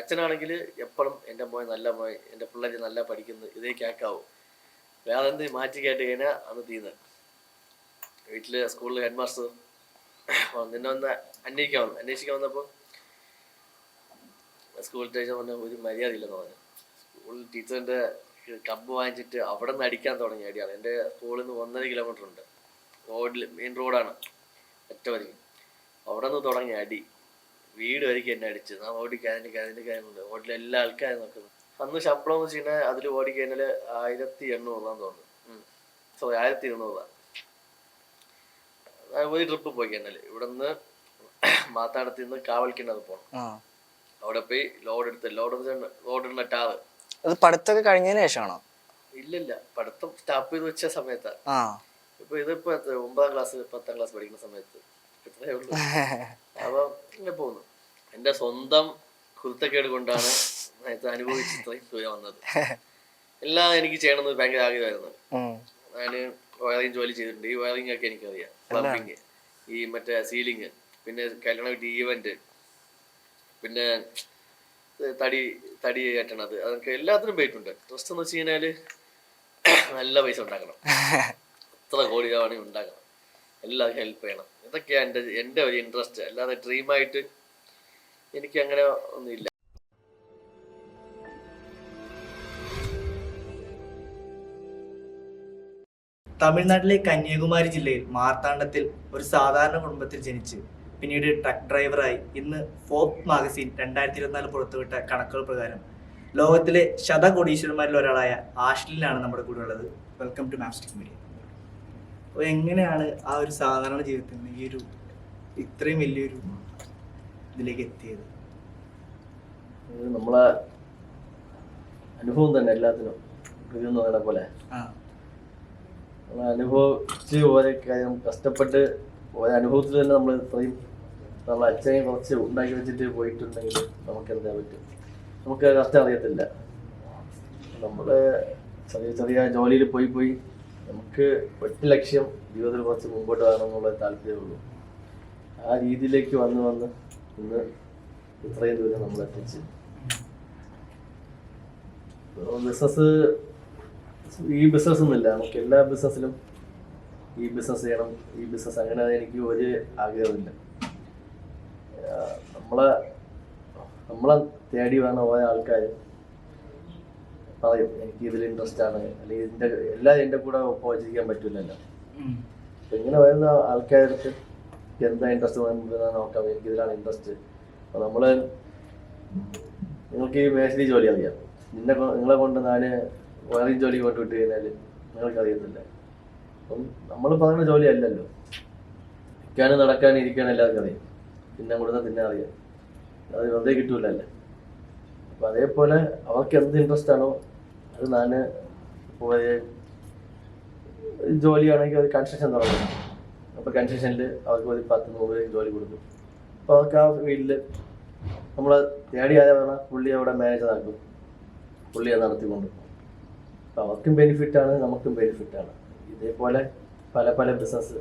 അച്ഛനാണെങ്കിൽ എപ്പോഴും എൻ്റെ മോൻ നല്ല മോൻ, എൻ്റെ പിള്ളേർ നല്ല പഠിക്കുന്നു, ഇതേ കേൾക്കാവൂ. വേറെ എന്ത് മാറ്റി കേട്ട് കഴിഞ്ഞാൽ അന്ന് തീർന്ന്. വീട്ടിൽ സ്കൂളിൽ ഹെഡ് മാസ്റ്റർ നിന്നെ ഒന്ന് അന്വേഷിക്കാൻ വന്നപ്പോൾ സ്കൂൾ ടീച്ചർ പറഞ്ഞ ഒരു മര്യാദ ഇല്ലെന്ന് പറഞ്ഞു. സ്കൂൾ ടീച്ചറിൻ്റെ കമ്പ് വാങ്ങിച്ചിട്ട് അവിടെ നിന്ന് അടിക്കാൻ തുടങ്ങിയ അടിയാണ്. എൻ്റെ സ്കൂളിൽ നിന്ന് 1.5 കിലോമീറ്റർ ഉണ്ട്, റോഡിൽ മെയിൻ റോഡാണ് ഒറ്റ വരിക്കും. അവിടെ നിന്ന് തുടങ്ങിയ അടി വീട് വരിക്കും എന്നെ അടിച്ച്. ഞാൻ ഓടിക്കാനുണ്ട്, റോഡിൽ എല്ലാ ആൾക്കാരും നോക്കുന്നത്. അന്ന് ശമ്പളം എന്ന് വെച്ച് കഴിഞ്ഞാൽ അതിൽ ഓടിക്കഴിഞ്ഞാൽ 1800 തോന്നുന്നു. സോറി 1200. ഒരു ട്രിപ്പ് പോയി കഴിഞ്ഞാൽ ഇവിടെ നിന്ന് മാത്താടത്തിൽ നിന്ന് കാവൽക്കിണത് പോകണം. അവിടെ പോയി ലോഡിടുന്ന ടാറ്. പഠിത്തമൊക്കെ കഴിഞ്ഞതിന് ശേഷമാണോ? ഇല്ലില്ല, പഠിത്തം സ്റ്റാപ്പ് ചെയ്ത് വെച്ച സമയത്താണ്. ഇപ്പൊ ഇതിപ്പോ 9ാം ക്ലാസ് 10ാം ക്ലാസ് പഠിക്കുന്ന സമയത്ത് ഇത്രയേ ഉള്ളൂ. അപ്പൊ ഇങ്ങനെ പോകുന്നു. എന്റെ സ്വന്തം കുരുത്തക്കേട് കൊണ്ടാണ് അനുഭവിച്ച് ഇത്രയും ദൂരം വന്നത്. എല്ലാം എനിക്ക് ചെയ്യണമെന്ന് ഭയങ്കര ആഗ്രഹമായിരുന്നു. ഞാന് വയറിങ് ജോലി ചെയ്തിട്ടുണ്ട്. ഈ വയറിങ് ഒക്കെ എനിക്കറിയാം. പ്ലംബിങ്, ഈ മറ്റേ സീലിങ്, പിന്നെ കല്യാണ വീട്ടിൽ ഈവന്റ്, പിന്നെ തടി കയറ്റണത്, അതൊക്കെ എല്ലാത്തിനും പോയിട്ടുണ്ട്. ട്രസ്റ്റ് എന്ന് വെച്ച് കഴിഞ്ഞാല് നല്ല പൈസ ഉണ്ടാക്കണം, എത്ര കോടി രൂപ വേണമെങ്കിൽ ഉണ്ടാക്കണം, എല്ലാവർക്കും ഹെൽപ്പ് ചെയ്യണം. ഇതൊക്കെയാണ് എൻ്റെ ഒരു ഇൻട്രസ്റ്റ്. അല്ലാതെ ഡ്രീമായിട്ട് എനിക്ക് അങ്ങനെ ഒന്നുമില്ല. തമിഴ്നാട്ടിലെ കന്യാകുമാരി ജില്ലയിൽ മാർത്താണ്ഡത്തിൽ ഒരു സാധാരണ കുടുംബത്തിൽ ജനിച്ച് പിന്നീട് ട്രക്ക് ഡ്രൈവറായി ഇന്ന് ഫോർബ്സ് മാഗസിൻ 2024 പുറത്തുവിട്ട കണക്കുകൾ പ്രകാരം ലോകത്തിലെ ശതകോടീശ്വരന്മാരിൽ ഒരാളായ ആഷ്ലിനാണ് നമ്മുടെ കൂടെ ഉള്ളത്. Welcome to Mapstick Media. അപ്പോൾ എങ്ങനെയാണ് ആ ഒരു സാധാരണ ജീവിതത്തിൽ നിന്ന് ഈ ഒരു ഇത്രയും വലിയൊരു ഇതിലേക്ക് എത്തിയത്? നമ്മളെ അനുഭവം തന്നെ എല്ലാത്തിനും ഇതൊന്നും അങ്ങനെ പോലെ അനുഭവിച്ച് ഓരോ കാര്യം കഷ്ടപ്പെട്ട് ഓരോ അനുഭവത്തിൽ തന്നെ നമ്മൾ ഇത്രയും നമ്മളെ അച്ഛനെ കുറച്ച് ഉണ്ടാക്കി വെച്ചിട്ട് പോയിട്ടുണ്ടെങ്കിൽ നമുക്ക് എന്താ പറ്റും? നമുക്ക് കഷ്ടം അറിയത്തില്ല. നമ്മൾ ചെറിയ ചെറിയ ജോലിയിൽ പോയി നമുക്ക് ഒറ്റ ലക്ഷ്യം ജീവിതത്തിൽ കുറച്ച് മുമ്പോട്ട് വരണമെന്നുള്ള താല്പര്യമുള്ളൂ. ആ രീതിയിലേക്ക് വന്ന് ഇന്ന് ഇത്രയും ദൂരം നമ്മൾ എത്തിച്ച്. ഈ ബിസിനസ് ഒന്നുമില്ല, നമുക്ക് എല്ലാ ബിസിനസ്സിലും ഈ ബിസിനസ് ചെയ്യണം, ഈ ബിസിനസ് അങ്ങനെ എനിക്ക് ഒരു ആഗ്രഹമില്ല. നമ്മളെ തേടി വേണം ഓരോ ആൾക്കാർ പറയും എനിക്ക് ഇതിൽ ഇൻട്രസ്റ്റ് ആണ്, അല്ലെങ്കിൽ എല്ലാവരും എൻ്റെ കൂടെ ഒപ്പം പറ്റില്ലല്ലോ. അപ്പം ഇങ്ങനെ വരുന്ന ആൾക്കാർക്ക് എന്താ ഇൻട്രസ്റ്റ് നോക്കാം, എനിക്ക് ഇതിലാണ് ഇൻട്രസ്റ്റ്. അപ്പോൾ നിങ്ങൾക്ക് ഈ മേശരി ജോലി അറിയാം, നിങ്ങളെ കൊണ്ട് ഞാൻ വയറിങ് ജോലി കൊണ്ടുവിട്ട് കഴിഞ്ഞാൽ നിങ്ങൾക്കറിയത്തില്ല. അപ്പം നമ്മൾ പറയുന്ന ജോലി അല്ലല്ലോ. നിൽക്കാനും നടക്കാനും ഇരിക്കാനും എല്ലാവർക്കും അറിയാം, പിന്നെ കൊടുത്താൽ പിന്നെ അറിയാം, അത് വെറുതെ കിട്ടൂലല്ലേ. അപ്പം അതേപോലെ അവർക്ക് എന്ത് ഇൻട്രസ്റ്റ് ആണോ അത് ഞാൻ പോയ ജോലിയാണെങ്കിൽ അത് കൺസ്ട്രക്ഷൻ തുടങ്ങും. അപ്പോൾ കൺസ്ട്രക്ഷനിൽ അവർക്ക് ഒരു 10-100 ജോലി കൊടുക്കും. അപ്പോൾ അവർക്ക് ആ ഫീൽഡിൽ നമ്മൾ തേടി ആരാ പറഞ്ഞാൽ പുള്ളി അവിടെ മാനേജർ ആക്കും, പുള്ളി അത് നടത്തിക്കൊണ്ട്. അപ്പോൾ അവർക്കും ബെനിഫിറ്റാണ്, നമുക്കും ബെനിഫിറ്റാണ്. ഇതേപോലെ പല ബിസിനസ്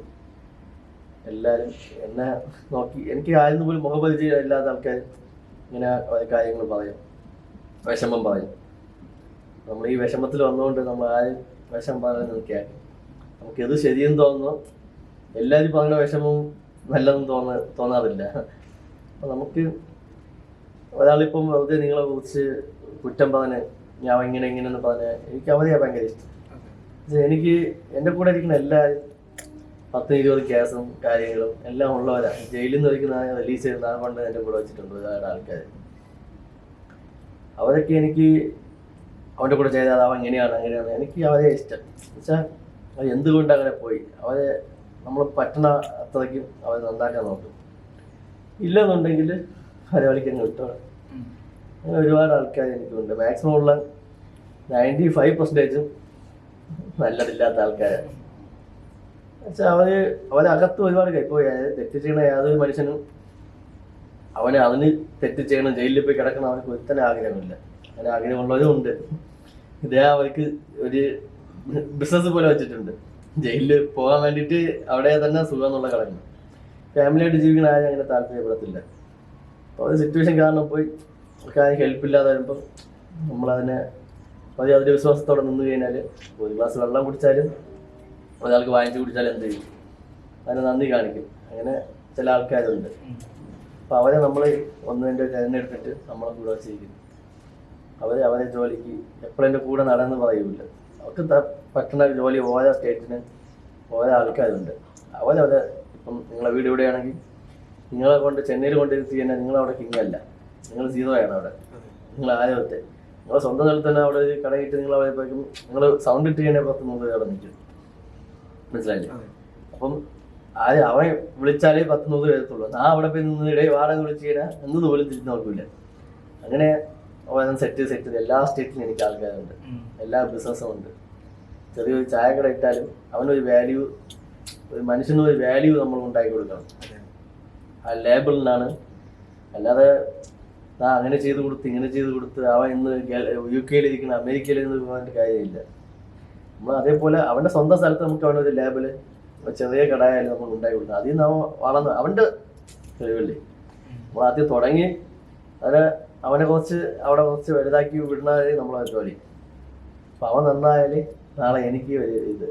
എല്ലാവരും എന്നെ നോക്കി, എനിക്ക് ആരും പോലും മുഖപരിചയം ഇല്ലാത്ത ആൾക്കാർ ഇങ്ങനെ കാര്യങ്ങൾ പറയും, വിഷമം പറയും. നമ്മൾ ഈ വിഷമത്തിൽ വന്നുകൊണ്ട് നമ്മൾ ആരും വിഷമം പറയാൻ നോക്കിയാൽ നമുക്ക് എത് ശരിയെന്ന് തോന്നുന്നു. എല്ലാവരും പറയുന്ന വിഷമവും നല്ലതെന്ന് തോന്നാറില്ല. അപ്പം നമുക്ക് ഒരാളിപ്പം വെറുതെ നിങ്ങളെ കുറിച്ച് കുറ്റം പറഞ്ഞ് ഞാൻ ഇങ്ങനെയെന്ന് പറഞ്ഞാൽ എനിക്ക് അവരെയാണ് ഭയങ്കര ഇഷ്ടം. എനിക്ക് എൻ്റെ കൂടെ ഇരിക്കുന്ന എല്ലാവരും 10-20 കേസും കാര്യങ്ങളും എല്ലാം ഉള്ളവരാണ്. ജയിലിൽ നിന്ന് ഒരിക്കുന്ന റിലീസ് ചെയ്യുന്ന കൊണ്ട് എൻ്റെ കൂടെ വെച്ചിട്ടുണ്ട് ഒരുപാട് ആൾക്കാർ. അവരൊക്കെ എനിക്ക് അവൻ്റെ കൂടെ ചെയ്താൽ അവൻ അങ്ങനെയാണ് എനിക്ക് അവരെ ഇഷ്ടം. എന്നുവെച്ചാൽ അത് എന്തുകൊണ്ട് അങ്ങനെ പോയി, അവരെ നമ്മൾ പറ്റണ അത്രയ്ക്കും അവരെ നന്നാക്കാൻ നോക്കും. ഇല്ലെന്നുണ്ടെങ്കിൽ അവരെ കളിക്കാൻ കിട്ടും. അങ്ങനെ ഒരുപാട് ആൾക്കാർ എനിക്കുണ്ട്. മാക്സിമം ഉള്ള 95% നല്ലതില്ലാത്ത ആൾക്കാരാണ്. എന്നുവെച്ചാൽ അവരകത്ത് ഒരുപാട് ഇപ്പോൾ തെറ്റ് ചെയ്യണ യാതൊരു മനുഷ്യനും അതിന് തെറ്റ് ചെയ്യണം, ജയിലിൽ പോയി കിടക്കണം അവർക്ക് ഒരുത്തന്നെ ആഗ്രഹമില്ല. അങ്ങനെ ആഗ്രഹമുള്ളവരും ഉണ്ട്. ഇതേ അവർക്ക് ഒരു ബിസിനസ് പോലെ വെച്ചിട്ടുണ്ട്, ജയിലിൽ പോകാൻ വേണ്ടിയിട്ട് അവിടെ തന്നെ സുഖം എന്നുള്ള കിടക്കണം. ഫാമിലിയായിട്ട് ജീവിക്കണ ആരും അങ്ങനെ താല്പര്യപ്പെടത്തില്ല. അപ്പോൾ ഒരു സിറ്റുവേഷൻ കാരണം പോയി ഒക്കെ അതിന് ഹെൽപ്പില്ലാതെ വരുമ്പം നമ്മളതിനെ അതൊരു വിശ്വാസത്തോടെ നിന്ന് കഴിഞ്ഞാൽ ഒരു ഗ്ലാസ് വെള്ളം കുടിച്ചാലും ഒരാൾക്ക് വാങ്ങിച്ച് കുടിച്ചാലും എന്ത് ചെയ്യും, അതിന് നന്ദി കാണിക്കും. അങ്ങനെ ചില ആൾക്കാരുണ്ട്. അപ്പോൾ അവരെ നമ്മൾ ഒന്നിൻ്റെ തിരഞ്ഞെടുത്തിട്ട് നമ്മളെ കൂടെ വെച്ചിരിക്കും. അവരെ ജോലിക്ക് എപ്പോഴും എൻ്റെ കൂടെ നടന്ന് പറയൂല. അവർക്ക് പറ്റുന്ന ജോലി ഓരോ സ്റ്റേറ്റിന് ഓരോ ആൾക്കാരുണ്ട്. അവരവരെ ഇപ്പം നിങ്ങളെ വീട് ഇവിടെയാണെങ്കിൽ നിങ്ങളെ കൊണ്ട് ചെന്നൈയിൽ കൊണ്ടിരുത്തി കഴിഞ്ഞാൽ നിങ്ങളവിടെ കിങ്ങല്ല, നിങ്ങൾ സീറോയാണ് അവിടെ. നിങ്ങൾ ആരോഗ്യത്തെ നിങ്ങളെ സ്വന്തം സ്ഥലത്ത് തന്നെ അവിടെ ഒരു കടയിട്ട് നിങ്ങൾ അവിടെ പോയിക്കും, നിങ്ങൾ സൗണ്ട് ഇട്ട് കഴിഞ്ഞാൽ 10-100 അവിടെ നിൽക്കും. മനസ്സിലായില്ലേ? അപ്പം അവൻ വിളിച്ചാലേ 10-100 വരത്തുള്ളൂ. ആ അവിടെ പോയി നിന്ന് ഇടയിൽ വാടക വിളിച്ച് കഴിഞ്ഞാൽ എന്നത് പോലും തിരിച്ച് നോക്കില്ല. അങ്ങനെ അവൻ സെറ്റ് എല്ലാ സ്റ്റേറ്റിലും എനിക്ക് ആൾക്കാരുണ്ട്, എല്ലാ ബിസിനസ്സും ഉണ്ട്. ചെറിയൊരു ചായ കട ഇട്ടാലും അവനൊരു വാല്യൂ, ഒരു മനുഷ്യനൊരു വാല്യൂ നമ്മൾ ഉണ്ടാക്കി കൊടുക്കണം. ആ ലേബിളിനാണ്. അല്ലാതെ അങ്ങനെ ചെയ്ത് കൊടുത്ത് ഇങ്ങനെ ചെയ്ത് കൊടുത്ത് അവൻ ഇന്ന് UK ഇരിക്കുന്ന അമേരിക്കയിൽ നിന്ന് പോകാൻ കാര്യമില്ല. നമ്മൾ അതേപോലെ അവൻ്റെ സ്വന്തം സ്ഥലത്ത് നമുക്ക് അവനൊരു ലേബിള് ചെറിയ കടയായാലും നമ്മൾ ഉണ്ടാക്കി കൊടുക്കണം. അതിൽ നിന്ന് അവൻ വളർന്ന് അവൻ്റെ കഴിവല്ലേ. നമ്മൾ ആദ്യം തുടങ്ങി അവനെ അവിടെ കുറച്ച് വലുതാക്കി വിടുന്നവരെ നമ്മളത് ജോലി. അപ്പം അവൻ നന്നായാൽ നാളെ എനിക്ക് ഒരു ഇത്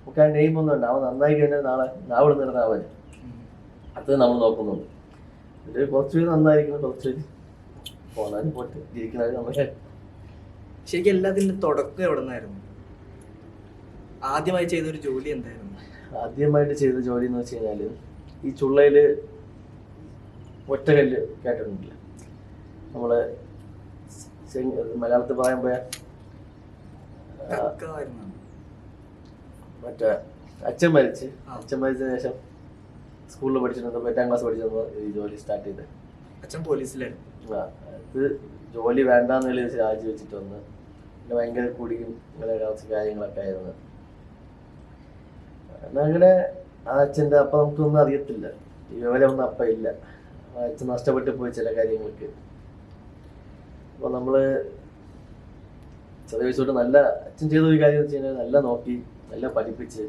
നമുക്ക് ആ നെയിമൊന്നും ഉണ്ട്. അവൻ നന്നായി കഴിഞ്ഞാൽ നാളെ അവിടെ നിന്നിരുന്ന അവൻ അത് നമ്മൾ നോക്കുന്നുണ്ട്. ഇത് കുറച്ച് പേര് നന്നായിരിക്കണം, കുറച്ച് പേര് പോന്നാലും പോയിട്ട് ഇരിക്കണത് നമ്മൾ. ശരിക്കും എല്ലാത്തിൻ്റെ തുടക്കം എവിടെ നിന്നായിരുന്നു? ആദ്യമായി ചെയ്തൊരു ജോലി എന്തായിരുന്നു? ആദ്യമായിട്ട് ചെയ്ത ജോലി എന്ന് വെച്ച് കഴിഞ്ഞാൽ ഈ ചുള്ളയിൽ ഒറ്റക്കല്ല് കേട്ടിട്ടില്ല. നമ്മള് മലയാളത്തിൽ പറയാൻ പോയാൽ മറ്റേ അച്ഛൻ മരിച്ചതിന് ശേഷം സ്കൂളിൽ പഠിച്ചിട്ടുണ്ട്, 8ാം ക്ലാസ് പഠിച്ചപ്പോൾ ഈ ജോലി സ്റ്റാർട്ട് ചെയ്ത്. അച്ഛൻ പോലീസിലായിരുന്നു. ഇത് ജോലി വേണ്ടാന്ന് വെച്ച് രാജി വെച്ചിട്ട് വന്ന് പിന്നെ ഭയങ്കര കുടിയും ഇങ്ങനെ കുറച്ച് കാര്യങ്ങളൊക്കെ ആയിരുന്നു. അങ്ങനെ ആ അച്ഛൻ്റെ അപ്പം നമുക്കൊന്നും അറിയത്തില്ല, ഈ വിവരമൊന്നും അപ്പം ഇല്ല. അച്ഛൻ നഷ്ടപ്പെട്ടു പോയി ചില കാര്യങ്ങൾക്ക്. അപ്പോൾ നമ്മൾ ചെറിയ വയസ്സോട്ട് നല്ല അച്ഛൻ ചെയ്തൊരു കാര്യം വെച്ച് കഴിഞ്ഞാൽ നല്ല നോക്കി നല്ല പഠിപ്പിച്ച്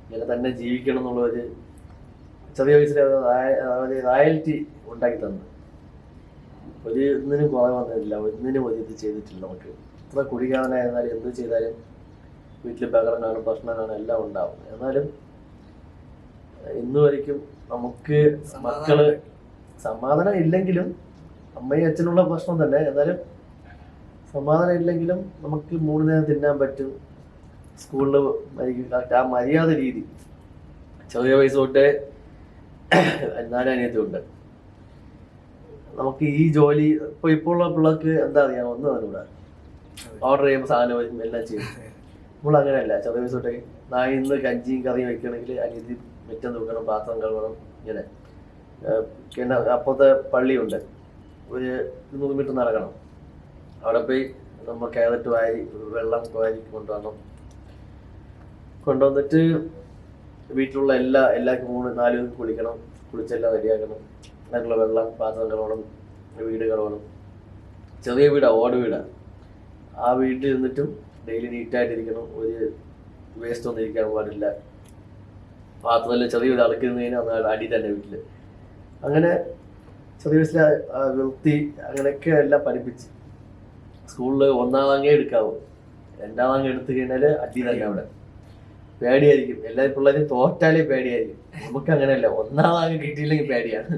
ഇങ്ങനെ തന്നെ ജീവിക്കണം എന്നുള്ളൊരു ചെറിയ വയസ്സിൽ ഒരു റോയൽറ്റി ഉണ്ടാക്കി തന്നു. ഒന്നിനും കുറവ് വന്നിട്ടില്ല, ഒന്നിനും ഒരു ഇത് ചെയ്തിട്ടില്ല. നമുക്ക് എത്ര കുടിക്കാനായിരുന്നാലും എന്ത് ചെയ്താലും വീട്ടിൽ ബഹളം കാണും, പ്രശ്നം കാണും, എല്ലാം ഉണ്ടാവും. എന്നാലും ഇന്ന് വரைക്കും നമുക്ക് മക്കള് സമാധാനം ഇല്ലെങ്കിലും അമ്മയും അച്ഛനുള്ള പ്രശ്നം തന്നെ, എന്നാലും സമാധാനം ഇല്ലെങ്കിലും നമുക്ക് 3 നേരം തിന്നാൻ പറ്റും. സ്കൂളിൽ ആ മര്യാദ രീതി ചെറിയ വയസ്സ് തൊട്ടേ 4 അനിയത്തിയുണ്ട്. നമുക്ക് ഈ ജോലി ഇപ്പോൾ ഉള്ള പിള്ളേർക്ക് എന്താ അറിയാം, ഒന്നും അതിലൂടെ ഓർഡർ ചെയ്യുമ്പോൾ സാധനം വരും, എല്ലാം ചെയ്യും. നമ്മൾ അങ്ങനെയല്ല. ചെറിയ വയസ്സ് തൊട്ടേ ഇന്ന് കഞ്ചിയും കറിയും വെക്കണമെങ്കിൽ അനിയത്തി മുറ്റം തൂക്കണം, പാത്രം കഴുകണം. ഇങ്ങനെ പിന്നെ അപ്പുറത്തെ പള്ളിയുണ്ട്, ഒരു 100 മീറ്റർ നടക്കണം. അവിടെ പോയി നമ്മൾ ക്യാരറ്റ് വാരി വെള്ളം വാരി കൊണ്ടുവന്നിട്ട് വീട്ടിലുള്ള എല്ലാവർക്കും 3-4 കുളിക്കണം, കുളിച്ചെല്ലാം റെഡിയാക്കണം. അതിനുള്ള വെള്ളം, പാത്രം കഴുകണം, വീട് കഴുകണം. ചെറിയ വീടാണ്, ഓട് വീടാണ്. ആ വീട്ടിൽ ഇരുന്നിട്ടും ഡെയിലി നീറ്റായിട്ടിരിക്കണം, ഒരു വേസ്റ്റ് ഒന്നും ഇരിക്കാൻ പാടില്ല. പാത്രമെല്ലാം ചെറിയൊരു അളക്കുന്ന കഴിഞ്ഞാൽ അടി തന്നെ വീട്ടിൽ. അങ്ങനെ ചെറിയ വയസ്സിൽ വൃത്തി അങ്ങനെയൊക്കെ എല്ലാം പഠിപ്പിച്ച് സ്കൂളിൽ 1ാം വാങ്ങേ എടുക്കാവൂ, 2ാം വാങ്ങ എടുത്തു കഴിഞ്ഞാൽ അടി തന്നെ. അവിടെ പേടിയായിരിക്കും, എല്ലാ പിള്ളേരും തോറ്റാലേ പേടിയായിരിക്കും. നമുക്ക് അങ്ങനെയല്ല, 1ാം വാങ്ങ കിട്ടിയില്ലെങ്കിൽ പേടിയാണ്,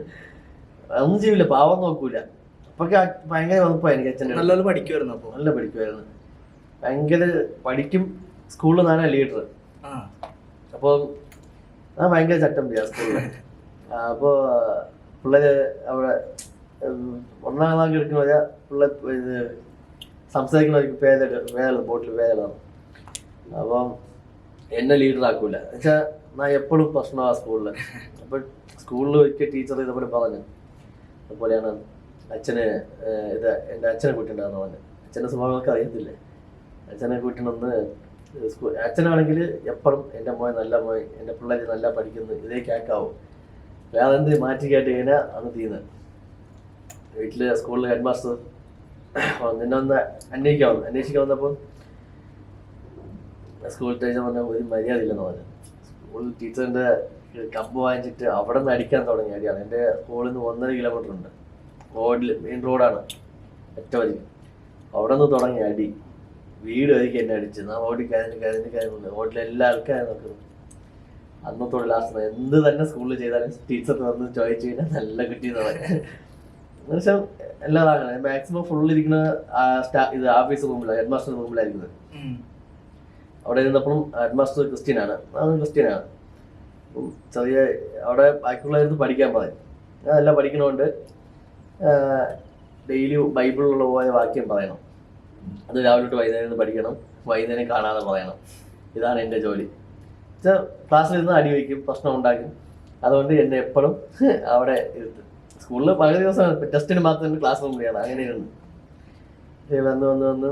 ഒന്നും ചെയ്യില്ല, പാവം നോക്കൂല. അപ്പൊക്കെ ഭയങ്കര വകുപ്പാണ് എനിക്ക്. അച്ഛൻ്റെ നല്ലപോലെ പഠിക്കുമായിരുന്നു. അപ്പോൾ നല്ല പഠിക്കുമായിരുന്നു, ഭയങ്കര പഠിക്കും. സ്കൂളിൽ ഞാനാ ലീഡർ. അപ്പോൾ ഞാൻ ഭയങ്കര ചട്ടം ചെയ്യാം സ്കൂളിൽ. അപ്പോൾ പിള്ളേര് അവിടെ 1ാം വാങ്ങ എടുക്കുന്ന പിള്ളേർ ഇത് സംസാരിക്കുന്നവർക്ക് വേദന ബോട്ടിൽ വേദനയാണ്. അപ്പം എന്നെ ലീഡറാക്കൂല. എന്നുവെച്ചാൽ ഞാൻ എപ്പോഴും പ്രശ്നമാണ് സ്കൂളിൽ. അപ്പോൾ സ്കൂളിൽ ഒരിക്കൽ ടീച്ചർ ഇതേപോലെ പറഞ്ഞു, അതുപോലെയാണ് അച്ഛന് എൻ്റെ അച്ഛനെ കൂട്ടിണ്ടാകുന്ന പറഞ്ഞു. അച്ഛൻ്റെ സ്വഭാവമൊക്കെ അറിയത്തില്ലേ, അച്ഛനെ കൂട്ടിനൊന്ന് അച്ഛനാണെങ്കിൽ എപ്പോഴും എൻ്റെ മോൻ നല്ല മോൻ, എൻ്റെ പിള്ളേർ നല്ല പഠിക്കുന്നു, ഇതേ കേൾക്കാവും. വേറെ എന്ത് മാറ്റി കേട്ട് കഴിഞ്ഞാൽ അന്ന് തീരുന്നത്. വീട്ടിൽ സ്കൂളിൽ ഹെഡ് മാസ്റ്റർ നിന്നെ ഒന്ന് അന്വേഷിക്കാൻ വന്നപ്പോൾ സ്കൂൾ ടീച്ചർ പറഞ്ഞാൽ ഒരു മര്യാദ ഇല്ലെന്ന് പറഞ്ഞു. സ്കൂൾ ടീച്ചറിൻ്റെ കമ്പ് വാങ്ങിച്ചിട്ട് അവിടെ നിന്ന് അടിക്കാൻ തുടങ്ങി അടിയാണ്. എൻ്റെ സ്കൂളിൽ നിന്ന് 1.5 കിലോമീറ്റർ ഉണ്ട്, മെയിൻ റോഡാണ്. ഒറ്റ വലി. അവിടെ നിന്ന് തുടങ്ങി അടി. വീട് വരിക്ക് എന്നെ അടിച്ച്. ഞാൻ ഓടി കരഞ്ഞ് ഓട്ടിലെ എല്ലാ ആൾക്കാരും നോക്കുന്നു. അന്നത്തോടെ ലാസ്റ്റ് എന്ത് തന്നെ സ്കൂളിൽ ചെയ്താലും ടീച്ചർ വന്ന് ചോദിച്ചു കഴിഞ്ഞാൽ നല്ല കിട്ടിയെന്ന് പറയാം. എന്നുവെച്ചാൽ എല്ലാതാണ് മാക്സിമം ഫുൾ ഇരിക്കുന്ന ഇത് ഓഫീസ് റൂമിലാണ്, ഹെഡ് മാസ്റ്റർ റൂമിലായിരിക്കുന്നത്. അവിടെ ഇരുന്നപ്പോഴും ഹെഡ് മാസ്റ്റർ ക്രിസ്ത്യനാണ്. ചെറിയ അവിടെ ബാക്കിയുള്ളവർക്ക് പഠിക്കാൻ പറയും. ഞാൻ എല്ലാം പഠിക്കണോണ്ട് ഡെയിലി ബൈബിളിലുള്ള പോലെ വാക്യം പറയണം. അത് രാവിലെ തൊട്ട് വൈകുന്നേരം പഠിക്കണം, വൈകുന്നേരം കാണാതെ പറയണം. ഇതാണ് എൻ്റെ ജോലി. ക്ലാസ്സിലിരുന്ന് അടി വയ്ക്കും, പ്രശ്നം ഉണ്ടാക്കും. അതുകൊണ്ട് എന്നെ എപ്പോഴും അവിടെ ഇരുത്തും. സ്കൂളിൽ പല ദിവസം ടെസ്റ്റിന് മാത്രം ക്ലാസ് റൂമിലാണ്. അങ്ങനെയാണ് വന്ന്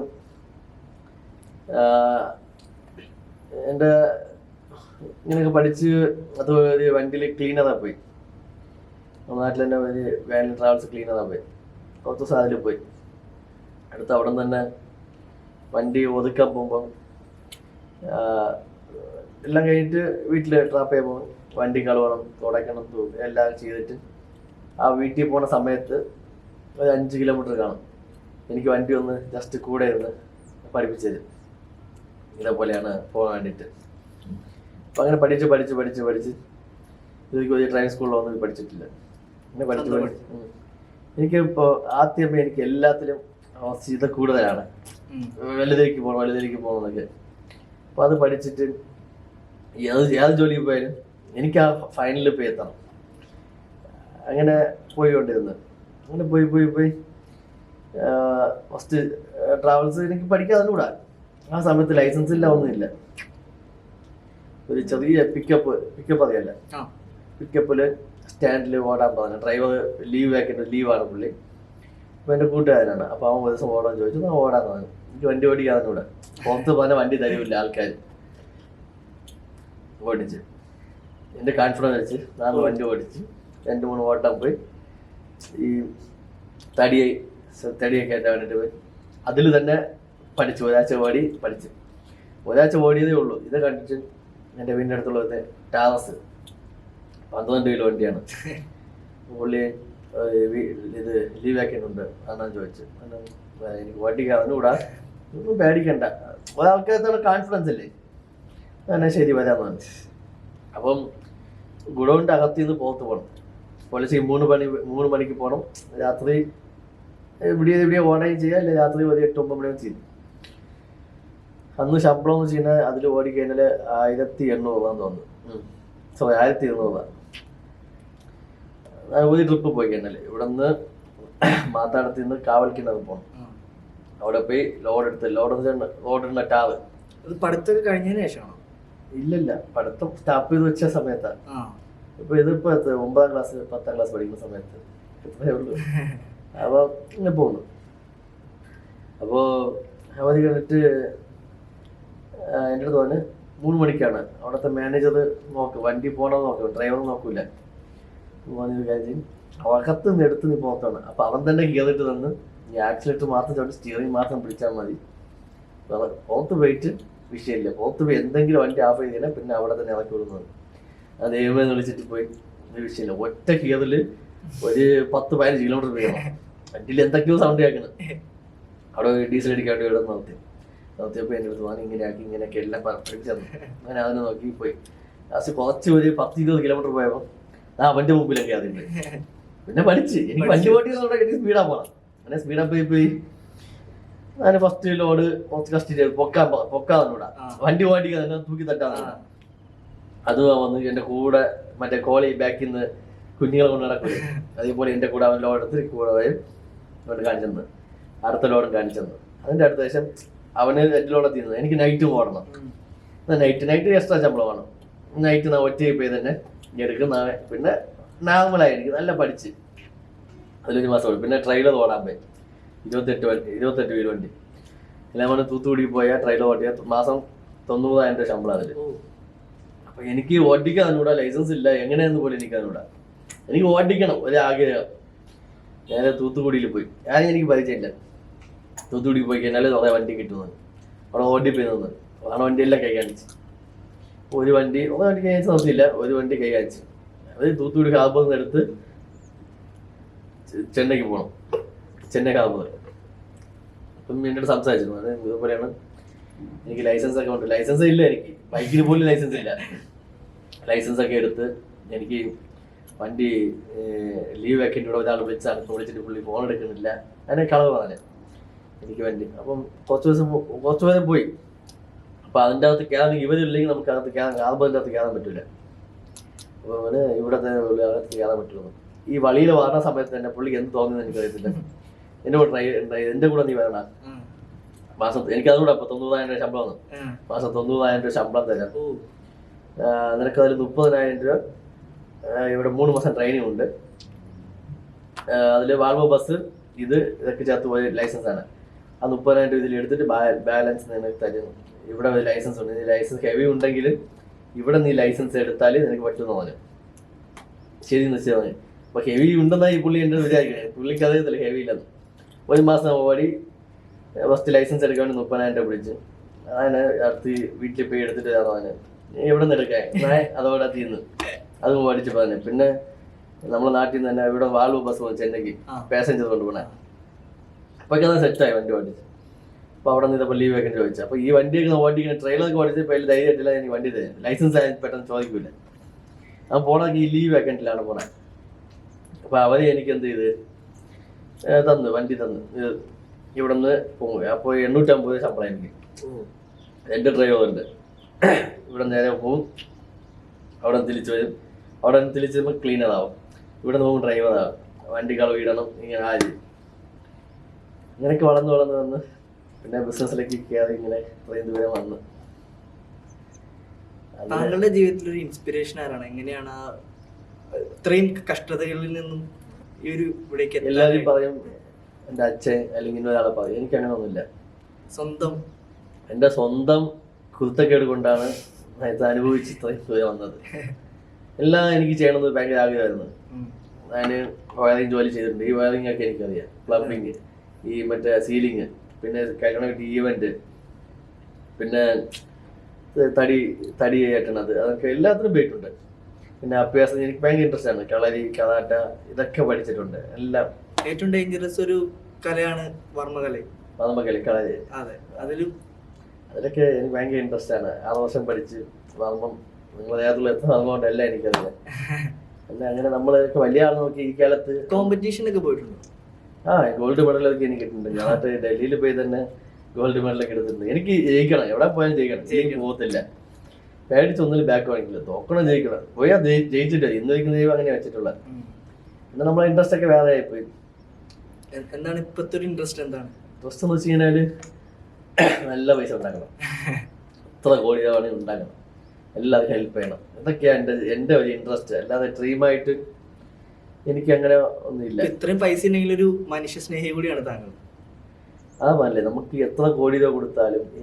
എൻ്റെ ഇങ്ങനെയൊക്കെ പഠിച്ച് അത് ഒരു വണ്ടിയിൽ ക്ലീനറാ പോയി. നാട്ടിൽ തന്നെ ഒരു വാൻ ട്രാവൽസ് ക്ലീനറാ പോയി. കുറച്ച് ദിവസം അതിൽ പോയി. അടുത്ത് അവിടെ നിന്ന് തന്നെ വണ്ടി ഒതുക്കാൻ പോകുമ്പം എല്ലാം കഴിഞ്ഞിട്ട് വീട്ടിൽ ട്രാപ്പ് ചെയ്യുമ്പോൾ വണ്ടി കഴുകണം, തുടയ്ക്കണം, എല്ലാം ചെയ്തിട്ട് ആ വീട്ടിൽ പോകുന്ന സമയത്ത് ഒരു 5 കിലോമീറ്റർ കാണും. എനിക്ക് വണ്ടി ഒന്ന് ജസ്റ്റ് കൂടെ ഇരുന്ന് പഠിപ്പിച്ചു തരും. ഇതേപോലെയാണ് പോകാൻ വേണ്ടിയിട്ട്. അപ്പം അങ്ങനെ പഠിച്ച് എനിക്ക് ഒരു ഡ്രൈവിംഗ് സ്കൂളിലൊന്നും പഠിച്ചിട്ടില്ല. അങ്ങനെ പഠിച്ച് എനിക്ക് ഇപ്പോൾ ആദ്യമേ എനിക്ക് എല്ലാത്തിലും ഇത് കൂടുതലാണ്. വലുതേക്ക് പോകണം എന്നൊക്കെ. അപ്പോൾ അത് പഠിച്ചിട്ട് ഏത് ജോലിക്ക് പോയാലും എനിക്ക് ആ ഫൈനലിൽ പോയി എത്തണം. അങ്ങനെ പോയിക്കൊണ്ടിരുന്നു. അങ്ങനെ പോയി ഫസ്റ്റ് ട്രാവൽസ് എനിക്ക് പഠിക്കാതെ. ആ സമയത്ത് ലൈസൻസ് ഇല്ല, ഒന്നുമില്ല. ഒരു ചെറിയ പിക്കപ്പ് അറിയാല്ല. പിക്കപ്പിൽ സ്റ്റാൻഡിൽ ഓടാൻ പറഞ്ഞു. ഡ്രൈവർ ലീവാണ് പുള്ളി. അപ്പോൾ എൻ്റെ കൂട്ടുകാരനാണ്. അപ്പോൾ അവൻ ഒരു ദിവസം ഓടാൻ ചോദിച്ചു. ഞാൻ ഓടാൻ പറഞ്ഞു. എനിക്ക് വണ്ടി ഓടിക്കാതെ പുറത്ത് പറഞ്ഞ വണ്ടി തരുമില്ല ആൾക്കാർ. ഓടിച്ച് എൻ്റെ കോൺഫിഡൻസ് വെച്ച് ഞാൻ വണ്ടി ഓടിച്ച് 2-3 ഓട്ടം പോയി. ഈ തടിയൊക്കെ കയറ്റാൻ വേണ്ടിയിട്ട് പോയി. അതിൽ തന്നെ പഠിച്ചു. ഒരാഴ്ച ഓടിയതേ ഉള്ളൂ. ഇത് കണ്ടിട്ട് എൻ്റെ വീടിൻ്റെ അടുത്തുള്ളത് ടാവസ് 12 കിലോ വണ്ടിയാണ്. പുള്ളി ഇത് ലീവാക്കിയിട്ടുണ്ട്. അന്നാന്ന് ചോദിച്ചു. എനിക്ക് വണ്ടിക്ക് അറിഞ്ഞുകൂടാ, ഒന്നും പേടിക്കണ്ട, ഒരാൾക്കകത്തുള്ള കോൺഫിഡൻസ് അല്ലേ. എന്നാൽ ശരി വരാമെന്ന് പറഞ്ഞു. അപ്പം ഗുഡൗണിൻ്റെ അകത്ത് നിന്ന് പുറത്ത് പോകണം. പോലീസ് 3 മണിക്ക് പോകണം. രാത്രി ഇവിടെ ഓടുകയും ചെയ്യാം, അല്ലെ രാത്രി ഒരു 8-9 മണിയും ചെയ്യും. അന്ന് ശമ്പളം എന്ന് വെച്ച് കഴിഞ്ഞാൽ അതിൽ ഓടിക്കഴിഞ്ഞാൽ 1800 തോന്നുന്നു. 1200. ഒരു ട്രിപ്പ് പോയി കഴിഞ്ഞാൽ ഇവിടെ നിന്ന് മാത്താടത്തിൽ നിന്ന് കാവൽക്കിണർ പോകണം. അവിടെ പോയി ലോഡിടുന്ന ടാവ്. പഠിത്തമൊക്കെ കഴിഞ്ഞതിന് ശേഷമാണോ? ഇല്ലില്ല, പഠിത്തം സ്റ്റാപ്പ് ചെയ്ത് വെച്ച സമയത്താണ്. ഇപ്പൊ ഇതിപ്പോ 9ാം ക്ലാസ് 10ാം ക്ലാസ് പഠിക്കുന്ന സമയത്ത് ഇത്രയേ ഉള്ളൂ. അപ്പോൾ ഇങ്ങനെ പോകുന്നു. അപ്പോൾ അവധി കഴിഞ്ഞിട്ട് എൻ്റെ അടുത്ത് പറഞ്ഞ് 3 മണിക്കാണ് അവിടുത്തെ മാനേജർ വണ്ടി പോകണമെന്ന് നോക്കും, ഡ്രൈവർ നോക്കൂല. പറഞ്ഞൊരു കാര്യം, അകത്ത് നിന്ന് എടുത്ത് നീ പുറത്താണ്. അപ്പോൾ അവൻ തന്നെ ഗിയറിട്ട് തന്ന് നീ ആക്സിലേറ്റർ മാത്രം ചോദിച്ച് സ്റ്റിയറിംഗ് മാത്രം പിടിച്ചാൽ മതി. പുറത്ത് പോയിട്ട് വിഷയമില്ല, പുറത്ത് പോയി എന്തെങ്കിലും വണ്ടി ഓഫ് ചെയ്ത് കഴിഞ്ഞാൽ പിന്നെ അവിടെ തന്നെ ഇറക്കി വിടുന്നത്. അത് ദൈവമെന്ന് വിളിച്ചിട്ട് പോയി വിഷയമില്ല. ഒറ്റ ഗിയറിൽ ഒരു 10-15 കിലോമീറ്റർ പോയണം. വണ്ടിയിൽ എന്തൊക്കെയോ സൗണ്ട് കേൾക്കണം. അവിടെ ഡീസൽ അടിക്കാൻ വേണ്ടി ഇവിടെ നിർത്തിയപ്പോൾ എൻ്റെ അടുത്ത് വാങ്ങി ഇങ്ങനെയൊക്കെ എല്ലാം പഠിച്ചു തന്നു. അങ്ങനെ അതിനെ നോക്കി പോയി. ലാസ്റ്റ് കുറച്ച് ഒരു 10-20 കിലോമീറ്റർ പോയപ്പോൾ വണ്ടി മുമ്പിലൊക്കെ അതിൻ്റെ പിന്നെ പഠിച്ച്. എനിക്ക് വണ്ടി ഓടിക്കുന്നതോടെ എനിക്ക് സ്പീഡാ പോകണം. അങ്ങനെ സ്പീഡാ പോയി ഞാൻ ഫസ്റ്റ് ലോഡ് കുറച്ച് കഷ്ടിച്ച് പൊക്കാന്നൂടാ, വണ്ടി ഓടിക്കാൻ തന്നെ തൂക്കി തട്ടാന്ന്. അത് വന്ന് എൻ്റെ കൂടെ മറ്റേ കോളി ബാക്കിൽ നിന്ന് കുഞ്ഞുങ്ങളെ കൊണ്ട് നടക്കും. അതേപോലെ എൻ്റെ കൂടെ അവൻ ലോഡ് എടുത്ത് കൂടെ പോയി കൊണ്ട് കാണിച്ചെന്ന്, അടുത്ത ലോഡും കാണിച്ചെന്ന്. അതിൻ്റെ അടുത്ത ശേഷം അവന് എൻ്റെ ലോഡ് എത്തിയിരുന്നത്. എനിക്ക് നൈറ്റ് ഓടണം. നൈറ്റ് എക്സ്ട്രാ ശമ്പളം വേണം. നൈറ്റ് ഞാൻ ഒറ്റ പോയി തന്നെ എടുക്കും. പിന്നെ നോർമലായിരിക്കും, നല്ല പഠിച്ച് അതിലൊരു മാസം ഓടി. പിന്നെ ട്രെയിലർ ഓടാൻ പോയി 28 വീൽ വണ്ടി. എല്ലാം കൊണ്ട് തൂത്തുകൂടി പോയാൽ ട്രെയിലർ ഓടിയാൽ മാസം 90,000 ശമ്പളം അതിൽ. അപ്പം എനിക്ക് ഓടിക്കാൻ തന്നൂടാ, ലൈസൻസ് ഇല്ല, എങ്ങനെയെന്ന് പോലും എനിക്ക് തന്നൂടാ. എനിക്ക് ഓടിക്കണം ഒരാഗ്രഹം. ഞാൻ തൂത്തുക്കുടിയിൽ പോയി. എനിക്ക് പരിചയമില്ല. തൂത്തുക്കുടി പോയി കഴിഞ്ഞാൽ കുറേ വണ്ടി കിട്ടുന്നത്. അവിടെ ഓടിപ്പോയി നിന്ന് അവിടെ വണ്ടിയെല്ലാം കൈ കാണിച്ചു. ഒരു വണ്ടി കൈ കാണിച്ച് നിർത്തിയില്ല, ഒരു വണ്ടി കൈ കാണിച്ചു. അത് തൂത്തുക്കുടി ഹാർബറിൽ നിന്ന് എടുത്ത് ചെന്നൈക്ക് പോകണം. ചെന്നൈ ഹാർബർ അപ്പം എന്നോട് സംസാരിച്ചിരുന്നു. അത് ഇതുപോലെയാണ്, എനിക്ക് ലൈസൻസ് ഒക്കെ ഉണ്ട്. ലൈസൻസ് ഇല്ല, എനിക്ക് ബൈക്കിന് പോലും ലൈസൻസ് ഇല്ല. ലൈസൻസ് ഒക്കെ എടുത്ത് എനിക്ക് വണ്ടി ലീവ് വെക്കേണ്ടി ഇവിടെ ഒരാൾ വിളിച്ചിട്ട് പുള്ളി ഫോൺ എടുക്കുന്നില്ല. അതിനെ കളവ് പറഞ്ഞ എനിക്ക് വണ്ടി. അപ്പം കുറച്ച് നേരം പോയി. അപ്പം അതിൻ്റെ അകത്ത് കയറാൻ ഇവരില്ലെങ്കിൽ നമുക്ക് അകത്ത് കയറാൻ കാർബറിൻ്റെ അകത്ത് കയറാൻ പറ്റില്ല. അപ്പോൾ അവന് ഇവിടത്തെ അകത്ത് കയറാൻ പറ്റുള്ളൂ. ഈ വഴിയിൽ വരുന്ന സമയത്ത് തന്നെ പുള്ളിക്ക് എന്ത് തോന്നുന്നത് എനിക്കറിയത്തില്ല. എൻ്റെ കൂടെ എൻ്റെ കൂടെ നീ വരണ മാസം, എനിക്ക് അതുകൂടെ അപ്പോൾ 90,000 രൂപ ശമ്പളം വന്നു. മാസം 90,000 രൂപ ശമ്പളം തരാം, നിനക്ക് അതിൽ 30,000 രൂപ ഇവിടെ 3 മാസം ട്രെയിനിങ് ഉണ്ട്. അതിൽ വാൾവോ ബസ് ഇതൊക്കെ ചേർത്ത് പോയ ലൈസൻസ് ആണ്. ആ 30,000 രൂപ ഇതിൽ എടുത്തിട്ട് ബാലൻസ് നിനക്ക് തരുന്നു. ഇവിടെ ഒരു ലൈസൻസ് ഉണ്ട്, നീ ലൈസൻസ് ഹെവി ഉണ്ടെങ്കിൽ ഇവിടെ നീ ലൈസൻസ് എടുത്താൽ നിനക്ക് പറ്റുമെന്ന് പറഞ്ഞു. ശരി നിശ്ചയം. അപ്പോൾ ഹെവി ഉണ്ടെന്നാണ് ഈ പുള്ളി എൻ്റെ വിചാരിക്കുന്നത്. പുള്ളിക്ക് അറിയത്തില്ല ഹെവി ഇല്ലെന്ന്. 1 മാസം ഓടി ഫസ്റ്റ് ലൈസൻസ് എടുക്കാൻ വേണ്ടി 30,000 രൂപ പിടിച്ചു. അങ്ങനെ അടുത്ത് വീട്ടിൽ പോയി എടുത്തിട്ട് അവന് എവിടെ നിന്ന് എടുക്കാൻ അതോടെ തീർന്നു. അത് പഠിച്ച് പറഞ്ഞു. പിന്നെ നമ്മളെ നാട്ടിൽ നിന്ന് തന്നെ ഇവിടെ വാൾവോ ബസ് പോകും ചെന്നൈക്ക്, പാസഞ്ചർ കൊണ്ടുപോകണേ. അപ്പോൾ അത് സെറ്റായി വണ്ടി ഓടിച്ച്. അപ്പോൾ അവിടെ നിന്ന് ഇതപ്പോൾ ലീവ് വെക്കാൻ ചോദിച്ചു. അപ്പോൾ ഈ വണ്ടിയൊക്കെ ഓടിക്കുന്ന ട്രെയിലറൊക്കെ ഓടിച്ചപ്പോൾ അതിൽ ധൈര്യമായിട്ടില്ല എനിക്ക് വണ്ടി തരും. ലൈസൻസ് ആയാലും പെട്ടെന്ന് ചോദിക്കില്ല. ഞാൻ പോണെങ്കിൽ ഈ ലീവ് വെക്കണ്ടില്ലാണ് പോണേ. അപ്പോൾ അവർ എനിക്ക് എന്ത് ചെയ്ത് തന്നു, വണ്ടി തന്നു. ഇവിടെ നിന്ന് പോകും. അപ്പോൾ 850 രൂപ ശമ്പളം എനിക്ക്. എൻ്റെ ഡ്രൈവറുണ്ട്. ഇവിടെ നേരെ പോകും, അവിടെ നിന്ന് തിരിച്ചു വരും. അവിടെ നിന്ന് തിരിച്ച് വരുമ്പോൾ ക്ലീനറാവും. ഇവിടെ നിന്ന് പോകും ഡ്രൈവറാവും. വണ്ടി കളവ് ഇടണം, ഇങ്ങനെ ആര് ഇങ്ങനെയൊക്കെ വളർന്ന് വന്ന് പിന്നെ ബിസിനസ്സിലേക്ക് കയറി ഇങ്ങനെ ഇത്രയും ദൂരം വന്ന്. താങ്കളുടെ ജീവിതത്തിൽ ഒരു ഇൻസ്പിറേഷൻ ആരാണ്? എങ്ങനെയാണ് ഇത്രയും കഷ്ടതകളിൽ നിന്നും ഈ ഒരു ഇവിടേക്ക്? എല്ലാവരും പറയും എൻ്റെ അച്ഛൻ അല്ലെങ്കിൽ ഒരാളെ പറയും. എനിക്ക് അങ്ങനെ ഒന്നുമില്ല. എൻ്റെ സ്വന്തം കുരുത്തക്കേട് കൊണ്ടാണ് ഇത് അനുഭവിച്ച് ഇത്രയും ദൂരം വന്നത്. എല്ലാം എനിക്ക് ചെയ്യണമെന്ന് ഭയങ്കര ആഗ്രഹമായിരുന്നു. ഞാൻ വയറിങ് ജോലി ചെയ്തിട്ടുണ്ട്. ഈ വയറിങ് ഒക്കെ എനിക്കറിയാം. പ്ലംബിങ്, ഈ മറ്റേ സീലിങ്, പിന്നെ കല്യാണം ഈവൻറ്റ്, പിന്നെ തടി കയറ്റണത്, അതൊക്കെ എല്ലാത്തിനും പോയിട്ടുണ്ട്. പിന്നെ അഭ്യാസം എനിക്ക് ഭയങ്കര ഇൻട്രസ്റ്റ് ആണ്. കളരി, കരാട്ട ഇതൊക്കെ പഠിച്ചിട്ടുണ്ട്. എല്ലാം. ഏറ്റവും ഡേഞ്ചറസ് ഒരു കലയാണ് വർമ്മകല, കളരി. അതെ, അതിലൊക്കെ എനിക്ക് ഭയങ്കര ഇൻട്രസ്റ്റ് ആണ്. 6 വർഷം പഠിച്ച് വർമ്മം, നിങ്ങളുടെ ദേഹത്തുള്ള എത്ര വർമ്മ കൊണ്ട് എല്ലാം എനിക്കറിയാം. അല്ല അങ്ങനെ നമ്മളൊക്കെ വലിയ ആൾ നോക്കി ഈ കാലത്ത് കോമ്പറ്റീഷനൊക്കെ പോയിട്ടുണ്ട്. ഗോൾഡ് മെഡലൊക്കെ എനിക്ക് കിട്ടുന്നുണ്ട്. ഞാനായിട്ട് ഡൽഹിയിൽ പോയി തന്നെ ഗോൾഡ് മെഡലൊക്കെ എടുത്തിട്ടുണ്ട്. എനിക്ക് ജയിക്കണം, എവിടെ പോയാലും ജയിക്കണം. പോകത്തില്ല, പേടിച്ചൊന്നിലും ബാക്ക് വാങ്ങിക്കില്ല. തോക്കണം, ജയിക്കണം. പോയാൽ ജയിച്ചിട്ട് ഇന്ന് വയ്ക്കുന്ന ദൈവം അങ്ങനെ വെച്ചിട്ടുള്ളത്. പിന്നെ നമ്മളെ ഇൻട്രസ്റ്റ് ഒക്കെ വേറെ ആയിപ്പോയി. എന്താണ് ഇപ്പോഴത്തെ ഒരു ഇൻട്രസ്റ്റ്? എന്താണ് ഇൻട്രസ്റ്റ് എന്ന് വെച്ച് കഴിഞ്ഞാൽ നല്ല പൈസ ഉണ്ടാക്കണം, എത്ര കോടി വേണമെങ്കിൽ ഉണ്ടാക്കണം, എല്ലാവരും ഹെൽപ്പ് ചെയ്യണം. ഇതൊക്കെയാണ് എൻ്റെ ഒരു ഇൻട്രസ്റ്റ്. അല്ലാതെ ഡ്രീമായിട്ട് എനിക്ക് അങ്ങനെ ഒന്നുമില്ല. ഇത്രയും പൈസ ഉണ്ടെങ്കിൽ ഒരു മനുഷ്യ സ്നേഹി കൂടിയാണ് താങ്കൾ. അതല്ലേ, നമുക്ക് എത്ര കോടി രൂപ കൊടുത്താലും ഈ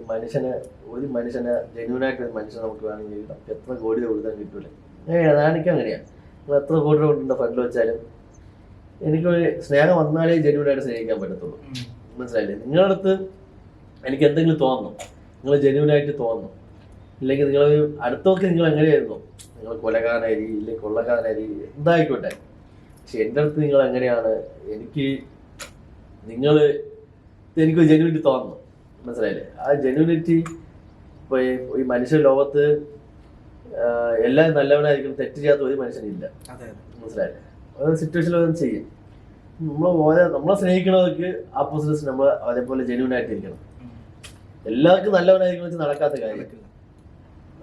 ഒരു മനുഷ്യനെ ജെന്യൂനായിട്ട് ഒരു മനുഷ്യനെ നമുക്ക് വേണമെങ്കിൽ നമുക്ക് എത്ര കോടി രൂപ കൊടുത്താലും കിട്ടൂല. എനിക്ക് അങ്ങനെയാണ്. നിങ്ങൾ എത്ര കോടി രൂപ കൊണ്ടുള്ള ഫണ്ടിൽ വെച്ചാലും എനിക്കൊരു സ്നേഹം വന്നാലേ ജെന്യൂനായിട്ട് സ്നേഹിക്കാൻ പറ്റത്തുള്ളൂ. മനസ്സിലായില്ലേ? നിങ്ങളുടെ അടുത്ത് എനിക്ക് എന്തെങ്കിലും തോന്നുന്നു, നിങ്ങൾ ജെന്യൂനായിട്ട് തോന്നുന്നു, ഇല്ലെങ്കിൽ നിങ്ങൾ അടുത്തൊക്കെ നിങ്ങൾ എങ്ങനെയായിരുന്നു, നിങ്ങൾ കൊലകാരനായി ഇല്ലെങ്കിൽ കൊള്ളക്കാരനായി എന്തായിക്കോട്ടെ, പക്ഷെ എൻ്റെ അടുത്ത് നിങ്ങൾ എങ്ങനെയാണ്, എനിക്ക് ജെന്യൂനിറ്റി തോന്നുന്നു. മനസ്സിലായില്ലേ? ആ ജെന്യൂനിറ്റി ഇപ്പോൾ ഈ മനുഷ്യ ലോകത്ത് എല്ലാം നല്ലവനായിരിക്കും, തെറ്റ് ചെയ്യാത്ത ഒരു മനുഷ്യനില്ല. മനസ്സിലായില്ലേ? ഓരോ സിറ്റുവേഷനിൽ ഓരോ ചെയ്യും. നമ്മളെ സ്നേഹിക്കണവർക്ക് ഓപ്പോസിറ്റ് നമ്മൾ അതേപോലെ ജെന്യൂനായിട്ടിരിക്കണം. എല്ലാവർക്കും നല്ലവനായിരിക്കും വെച്ച് നടക്കാത്ത കാര്യം.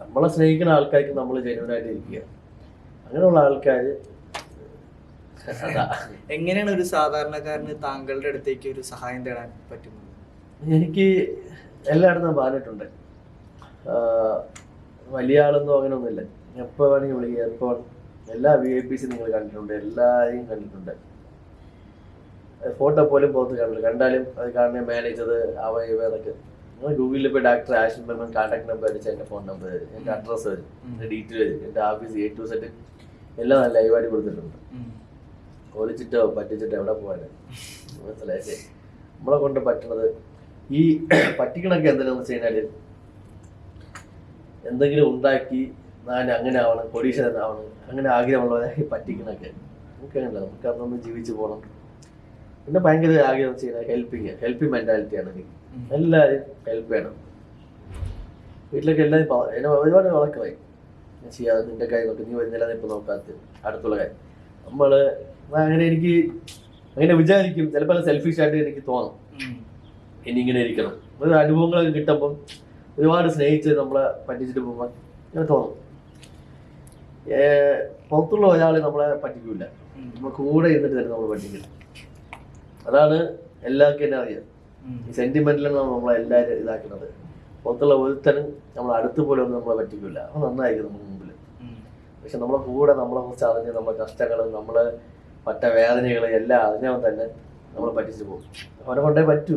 നമ്മളെ സ്നേഹിക്കുന്ന ആൾക്കാർക്ക് നമ്മൾ ജെന്യൂനായിട്ട് ഇരിക്കുക. അങ്ങനെയുള്ള ആൾക്കാർ എങ്ങനെയാണ് ഒരു സാധാരണക്കാരന് താങ്കളുടെ അടുത്തേക്ക് ഒരു സഹായം തേടാൻ പറ്റുന്നത്? എനിക്ക് എല്ലായിടത്തും പറഞ്ഞിട്ടുണ്ട്. വലിയ ആളൊന്നും അങ്ങനെ ഒന്നുമില്ല. എപ്പോൾ വേണമെങ്കിൽ വിളിക്കുക, എപ്പോൾ എല്ലാ VIPs നിങ്ങൾ കണ്ടിട്ടുണ്ട്, എല്ലാവരെയും കണ്ടിട്ടുണ്ട്. ഫോട്ടോ പോലും പുറത്ത് കണ്ടില്ല. കണ്ടാലും അത് കാണുന്ന മാനേജർ ഇവതൊക്കെ. നിങ്ങൾ ഗൂഗിളിൽ പോയി doctor Ashin Memon contact number അടിച്ചാൽ എൻ്റെ ഫോൺ നമ്പർ വരും, എൻ്റെ അഡ്രസ്സ് വരും, എൻ്റെ ഡീറ്റെയിൽ വരും, എൻ്റെ ഓഫീസ് A to Z എല്ലാം നല്ല ലൈവായിട്ട് കൊടുത്തിട്ടുണ്ട്. ഒളിച്ചിട്ടോ പറ്റിച്ചിട്ടോ എവിടെ പോകാനും. മനസ്സിലായില്ലേ? നമ്മളെ കൊണ്ട് പറ്റണത് ഈ പറ്റിക്കണൊക്കെ എന്തിനാന്ന് വെച്ച് കഴിഞ്ഞാൽ എന്തെങ്കിലും ഉണ്ടാക്കി ഞാൻ അങ്ങനെ ആവണം, കൊടീശ്വരനാവണം, അങ്ങനെ ആഗ്രഹമുള്ളവരെ പറ്റിക്കണൊക്കെ നമുക്ക് അങ്ങനെയല്ല. നമുക്ക് അതൊന്ന് ജീവിച്ചു പോകണം, പിന്നെ ഭയങ്കര ആഗ്രഹം ചെയ്യുന്നത് ഹെൽപ്പിംഗ് മെന്റാലിറ്റിയാണ് എനിക്ക്. എല്ലാവരും ഹെൽപ്പ് ചെയ്യണം. വീട്ടിലൊക്കെ എല്ലാവരും എന്നെ ഒരുപാട് വളർക്കമായി ചെയ്യാതെ നിന്റെ കാര്യം നോക്കി, നീ വരുന്നില്ല ഇപ്പൊ നോക്കാത്ത അടുത്തുള്ള കാര്യം അങ്ങനെ എനിക്ക് അങ്ങനെ വിചാരിക്കും. ചിലപ്പോൾ സെൽഫിഷ് ആയിട്ട് എനിക്ക് തോന്നും ഇനി ഇങ്ങനെ ഇരിക്കണം. ഒരു അനുഭവങ്ങളൊക്കെ കിട്ടുമ്പം ഒരുപാട് സ്നേഹിച്ച് നമ്മളെ പറ്റിച്ചിട്ട് പോകുമ്പോൾ ഇങ്ങനെ തോന്നും. പുറത്തുള്ള ഒരാളെ നമ്മളെ പറ്റിക്കില്ല, നമ്മൾ കൂടെ ഇരുന്നിട്ട് തന്നെ നമ്മൾ പറ്റിക്കില്ല. അതാണ് എല്ലാവർക്കും എന്നെ അറിയാം. ഈ സെന്റിമെന്റിലാണ് നമ്മളെല്ലാവരും ഇതാക്കുന്നത്. പുറത്തുള്ള ഒരുത്തനും നമ്മൾ അടുത്ത് പോലെ ഒന്നും നമ്മളെ പറ്റിക്കില്ല. അത് നന്നായിരിക്കും നമുക്ക് മുമ്പിൽ. പക്ഷെ നമ്മളെ കൂടെ നമ്മളെ കുറിച്ച് അറിഞ്ഞ് നമ്മളെ കഷ്ടങ്ങളും നമ്മളെ മറ്റേ വേദനകളും എല്ലാം അറിഞ്ഞവൻ തന്നെ നമ്മളെ പറ്റിച്ചു പോകും. അവനെ കൊണ്ടേ പറ്റൂ.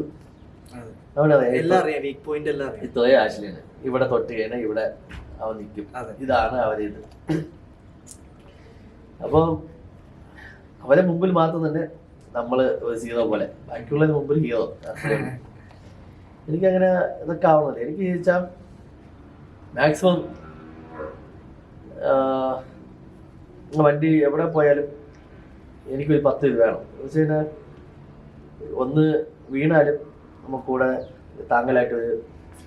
ഇത്രയും ആശയാണ്. ഇവിടെ തൊട്ട് കഴിഞ്ഞാൽ ഇവിടെ അവൻ നിൽക്കും. ഇതാണ് അവരിത്. അപ്പം അവരെ മുമ്പിൽ മാത്രം തന്നെ നമ്മള് ഒരു സീറോ പോലെ, ബാക്കിയുള്ളതിന് മുമ്പിൽ ഹീറോ. എനിക്കങ്ങനെ ഇതൊക്കെ ആവണല്ലേ. എനിക്ക് ചോദിച്ചാൽ മാക്സിമം വണ്ടി എവിടെ പോയാലും എനിക്കൊരു 10 ഇത് വേണം. എന്ന് വെച്ച് കഴിഞ്ഞാൽ ഒന്ന് വീണാലും നമുക്കൂടെ താങ്ങലായിട്ടൊരു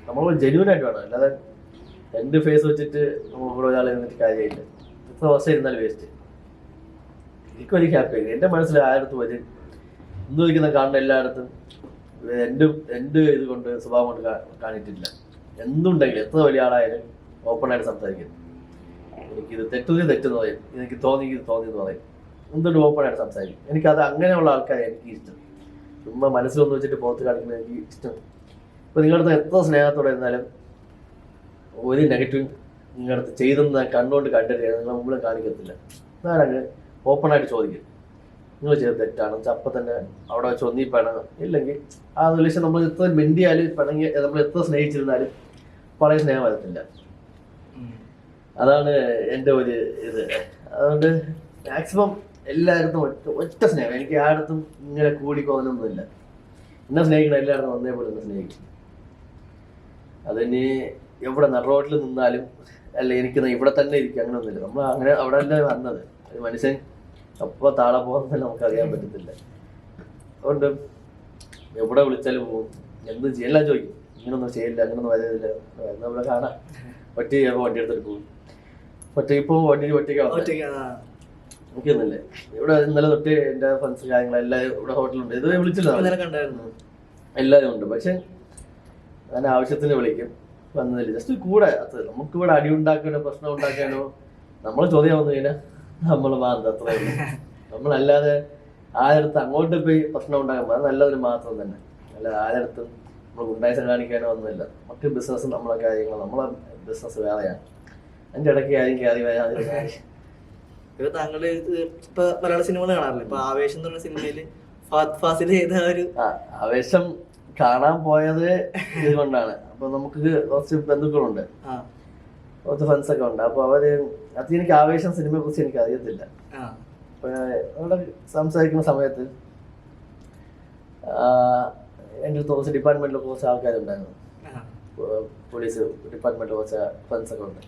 നമ്മൾ ജെന്യൂനായിട്ട് വേണം. അല്ലാതെ എൻ്റെ ഫേസ് വെച്ചിട്ട് നമുക്കൂടെ ഒരാളെ നിന്നിട്ട് കാര്യമായില്ല. എത്ര വർഷം ഇരുന്നാലും വേസ്റ്റ്. എനിക്കൊരു ഹാപ്പി ആയി. എൻ്റെ മനസ്സിൽ ആയിരത്തും വരും ഇന്ന് വയ്ക്കുന്ന കാണുന്ന എല്ലായിടത്തും എൻ്റെ ഇത് കൊണ്ട് സ്വഭാവം കൊണ്ട് കാണിട്ടില്ല. എന്തുണ്ടെങ്കിലും എത്ര വലിയ ആളായാലും ഓപ്പണായിട്ട് സംസാരിക്കും. എനിക്കിത് തെറ്റെന്ന് പറയും, എനിക്ക് തോന്നിയെന്ന് പറയും. എന്തുകൊണ്ട് ഓപ്പണായിട്ട് സംസാരിക്കും. എനിക്കത് അങ്ങനെയുള്ള ആൾക്കാരെ എനിക്ക് ഇഷ്ടം. ചുമ്മാ മനസ്സിലൊന്നും വെച്ചിട്ട് പുറത്ത് കാണിക്കുന്നത് എനിക്ക് ഇഷ്ടം. ഇപ്പം നിങ്ങളുടെ എത്ര സ്നേഹത്തോടെ ഇരുന്നാലും ഒരു നെഗറ്റീവ് നിങ്ങളുടെ ചെയ്തെന്ന് കണ്ണുകൊണ്ട് കണ്ടിട്ട് നിങ്ങൾ മുമ്പിൽ കാണിക്കത്തില്ല. ഞാനങ്ങ് ഓപ്പണായിട്ട് ചോദിക്കും, നിങ്ങൾ ചെയ്ത് തെറ്റാണ് അപ്പം തന്നെ അവിടെ വെച്ച് ഒന്നീ പിണങ്ങും. ഇല്ലെങ്കിൽ ആ റിലേഷൻ നമ്മൾ എത്ര മെൻറ്റിയാലും പിണങ്ങി നമ്മൾ എത്ര സ്നേഹിച്ചിരുന്നാലും പഴയ സ്നേഹം വരത്തില്ല. അതാണ് എൻ്റെ ഒരു ഇത്. അതുകൊണ്ട് മാക്സിമം എല്ലായിടത്തും ഒറ്റ സ്നേഹം. എനിക്ക് ആയിടത്തും ഇങ്ങനെ കൂടിക്കോന്നൊന്നുമില്ല. എന്നെ സ്നേഹിക്കണം എല്ലായിടത്തും ഒന്നേപോലെ എന്നെ സ്നേഹിക്കും. അതിന് എവിടെ റോഡിൽ നിന്നാലും അല്ല എനിക്ക് ഇവിടെ തന്നെ ഇരിക്കും അങ്ങനെയൊന്നുമില്ല. നമ്മൾ അങ്ങനെ അവിടെ അല്ലേ വന്നത്. ഒരു മനുഷ്യൻ അപ്പോൾ താഴെ പോകുന്നതല്ല നമുക്ക് അറിയാൻ പറ്റത്തില്ല. അതുകൊണ്ട് എവിടെ വിളിച്ചാലും പോകും, എന്തും എല്ലാം ചോദിക്കും. ഇങ്ങനൊന്നും ചെയ്യില്ല, അങ്ങനൊന്നും വരുന്നില്ല, നമ്മളെ കാണാം. ഒറ്റ വണ്ടി എടുത്തിട്ട് പോകും. ഇപ്പൊ ഒറ്റയ്ക്കാണ് എനിക്കൊന്നുമില്ലേ. ഇവിടെ ഇന്നലെ തൊട്ട് എൻ്റെ ഫ്രണ്ട്സ് കാര്യങ്ങളെല്ലാവരും ഇവിടെ ഹോട്ടലുണ്ട്. ഇത് വിളിച്ചില്ല, എല്ലാവരും ഉണ്ട്. പക്ഷെ ഞാൻ ആവശ്യത്തിന് വിളിക്കും, വന്നതില്ല. ജസ്റ്റ് കൂടെ നമുക്കിവിടെ അടി ഉണ്ടാക്കാനോ പ്രശ്നം ഉണ്ടാക്കാനോ നമ്മൾ ചോദ്യം വന്നു കഴിഞ്ഞാൽ നമ്മൾ മാറുന്നത് അത്രയുള്ളൂ. നമ്മളല്ലാതെ ആരടുത്ത് അങ്ങോട്ട് പോയി പ്രശ്നം ഉണ്ടാക്കാൻ അത് നല്ലതിന് മാത്രം തന്നെ. അല്ലാതെ ആരടുത്തും നമ്മൾ ഗുണ്ടായിസം കാണിക്കാനോ ഒന്നുമില്ല. നമുക്ക് ബിസിനസ് നമ്മളെ കാര്യങ്ങൾ നമ്മളെ ബിസിനസ് വേറെയാണ്. അതിൻ്റെ ഇടയ്ക്ക് ആരും കയറി വരാതെ. ഇപ്പൊ താങ്കൾ ഇപ്പൊ മലയാള സിനിമകൾ കാണാറില്ല. ഇപ്പൊ ആവേശം എന്ന് പറഞ്ഞ സിനിമയില് ഫഹദ് ഫാസിൽ ചെയ്ത ഒരു ആവേശം കാണാൻ പോയത് ഇതുകൊണ്ടാണ്. അപ്പൊ നമുക്ക് കുറച്ച് ബന്ധുക്കളുണ്ട്, കുറച്ച് ഫ്രണ്ട്സ് ഒക്കെ ഉണ്ട്. അപ്പൊ അവര് അത് എനിക്ക് ആവേശം സിനിമയെ കുറിച്ച് എനിക്ക് അറിയത്തില്ല. അപ്പൊ അവിടെ സംസാരിക്കുന്ന സമയത്ത് എൻ്റെ അടുത്ത് കുറച്ച് ഡിപ്പാർട്ട്മെന്റിൽ കുറച്ച് ആൾക്കാരുണ്ടായിരുന്നു. പോലീസ് ഡിപ്പാർട്ട്മെന്റിൽ കുറച്ച് ഫ്രണ്ട്സ് ഒക്കെ ഉണ്ട്.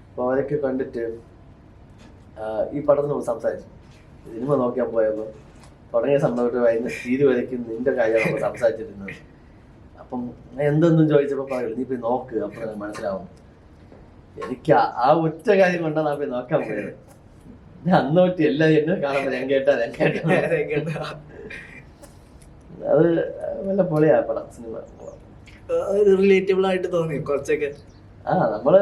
അപ്പൊ അവരൊക്കെ കണ്ടിട്ട് ഈ പടത്തിന് സംസാരിച്ചു. സിനിമ നോക്കാൻ പോയപ്പോൾ തുടങ്ങിയ സമയത്ത് വൈകുന്ന തീരു വരയ്ക്കും നിന്റെ കാര്യമാണ് നമ്മൾ സംസാരിച്ചിരുന്നത്. അപ്പം എന്തെന്നും ചോദിച്ചപ്പോൾ പറയുള്ളൂ, നീ പോയി നോക്ക്, അപ്പോൾ മനസ്സിലാവും. എനിക്ക് ആ ഒറ്റ കാര്യം കൊണ്ടാണ് ഞാൻ പോയി നോക്കാൻ പോയത്. ഞാൻ അന്ന് തൊട്ട് എല്ലാവരും എന്നെ കാണുമ്പോൾ ഞാൻ കേട്ടാ അത് വല്ല പൊളിയാ പടം. സിനിമ റിലേറ്റബിൾ ആയിട്ട് തോന്നി കുറച്ചൊക്കെ. നമ്മള്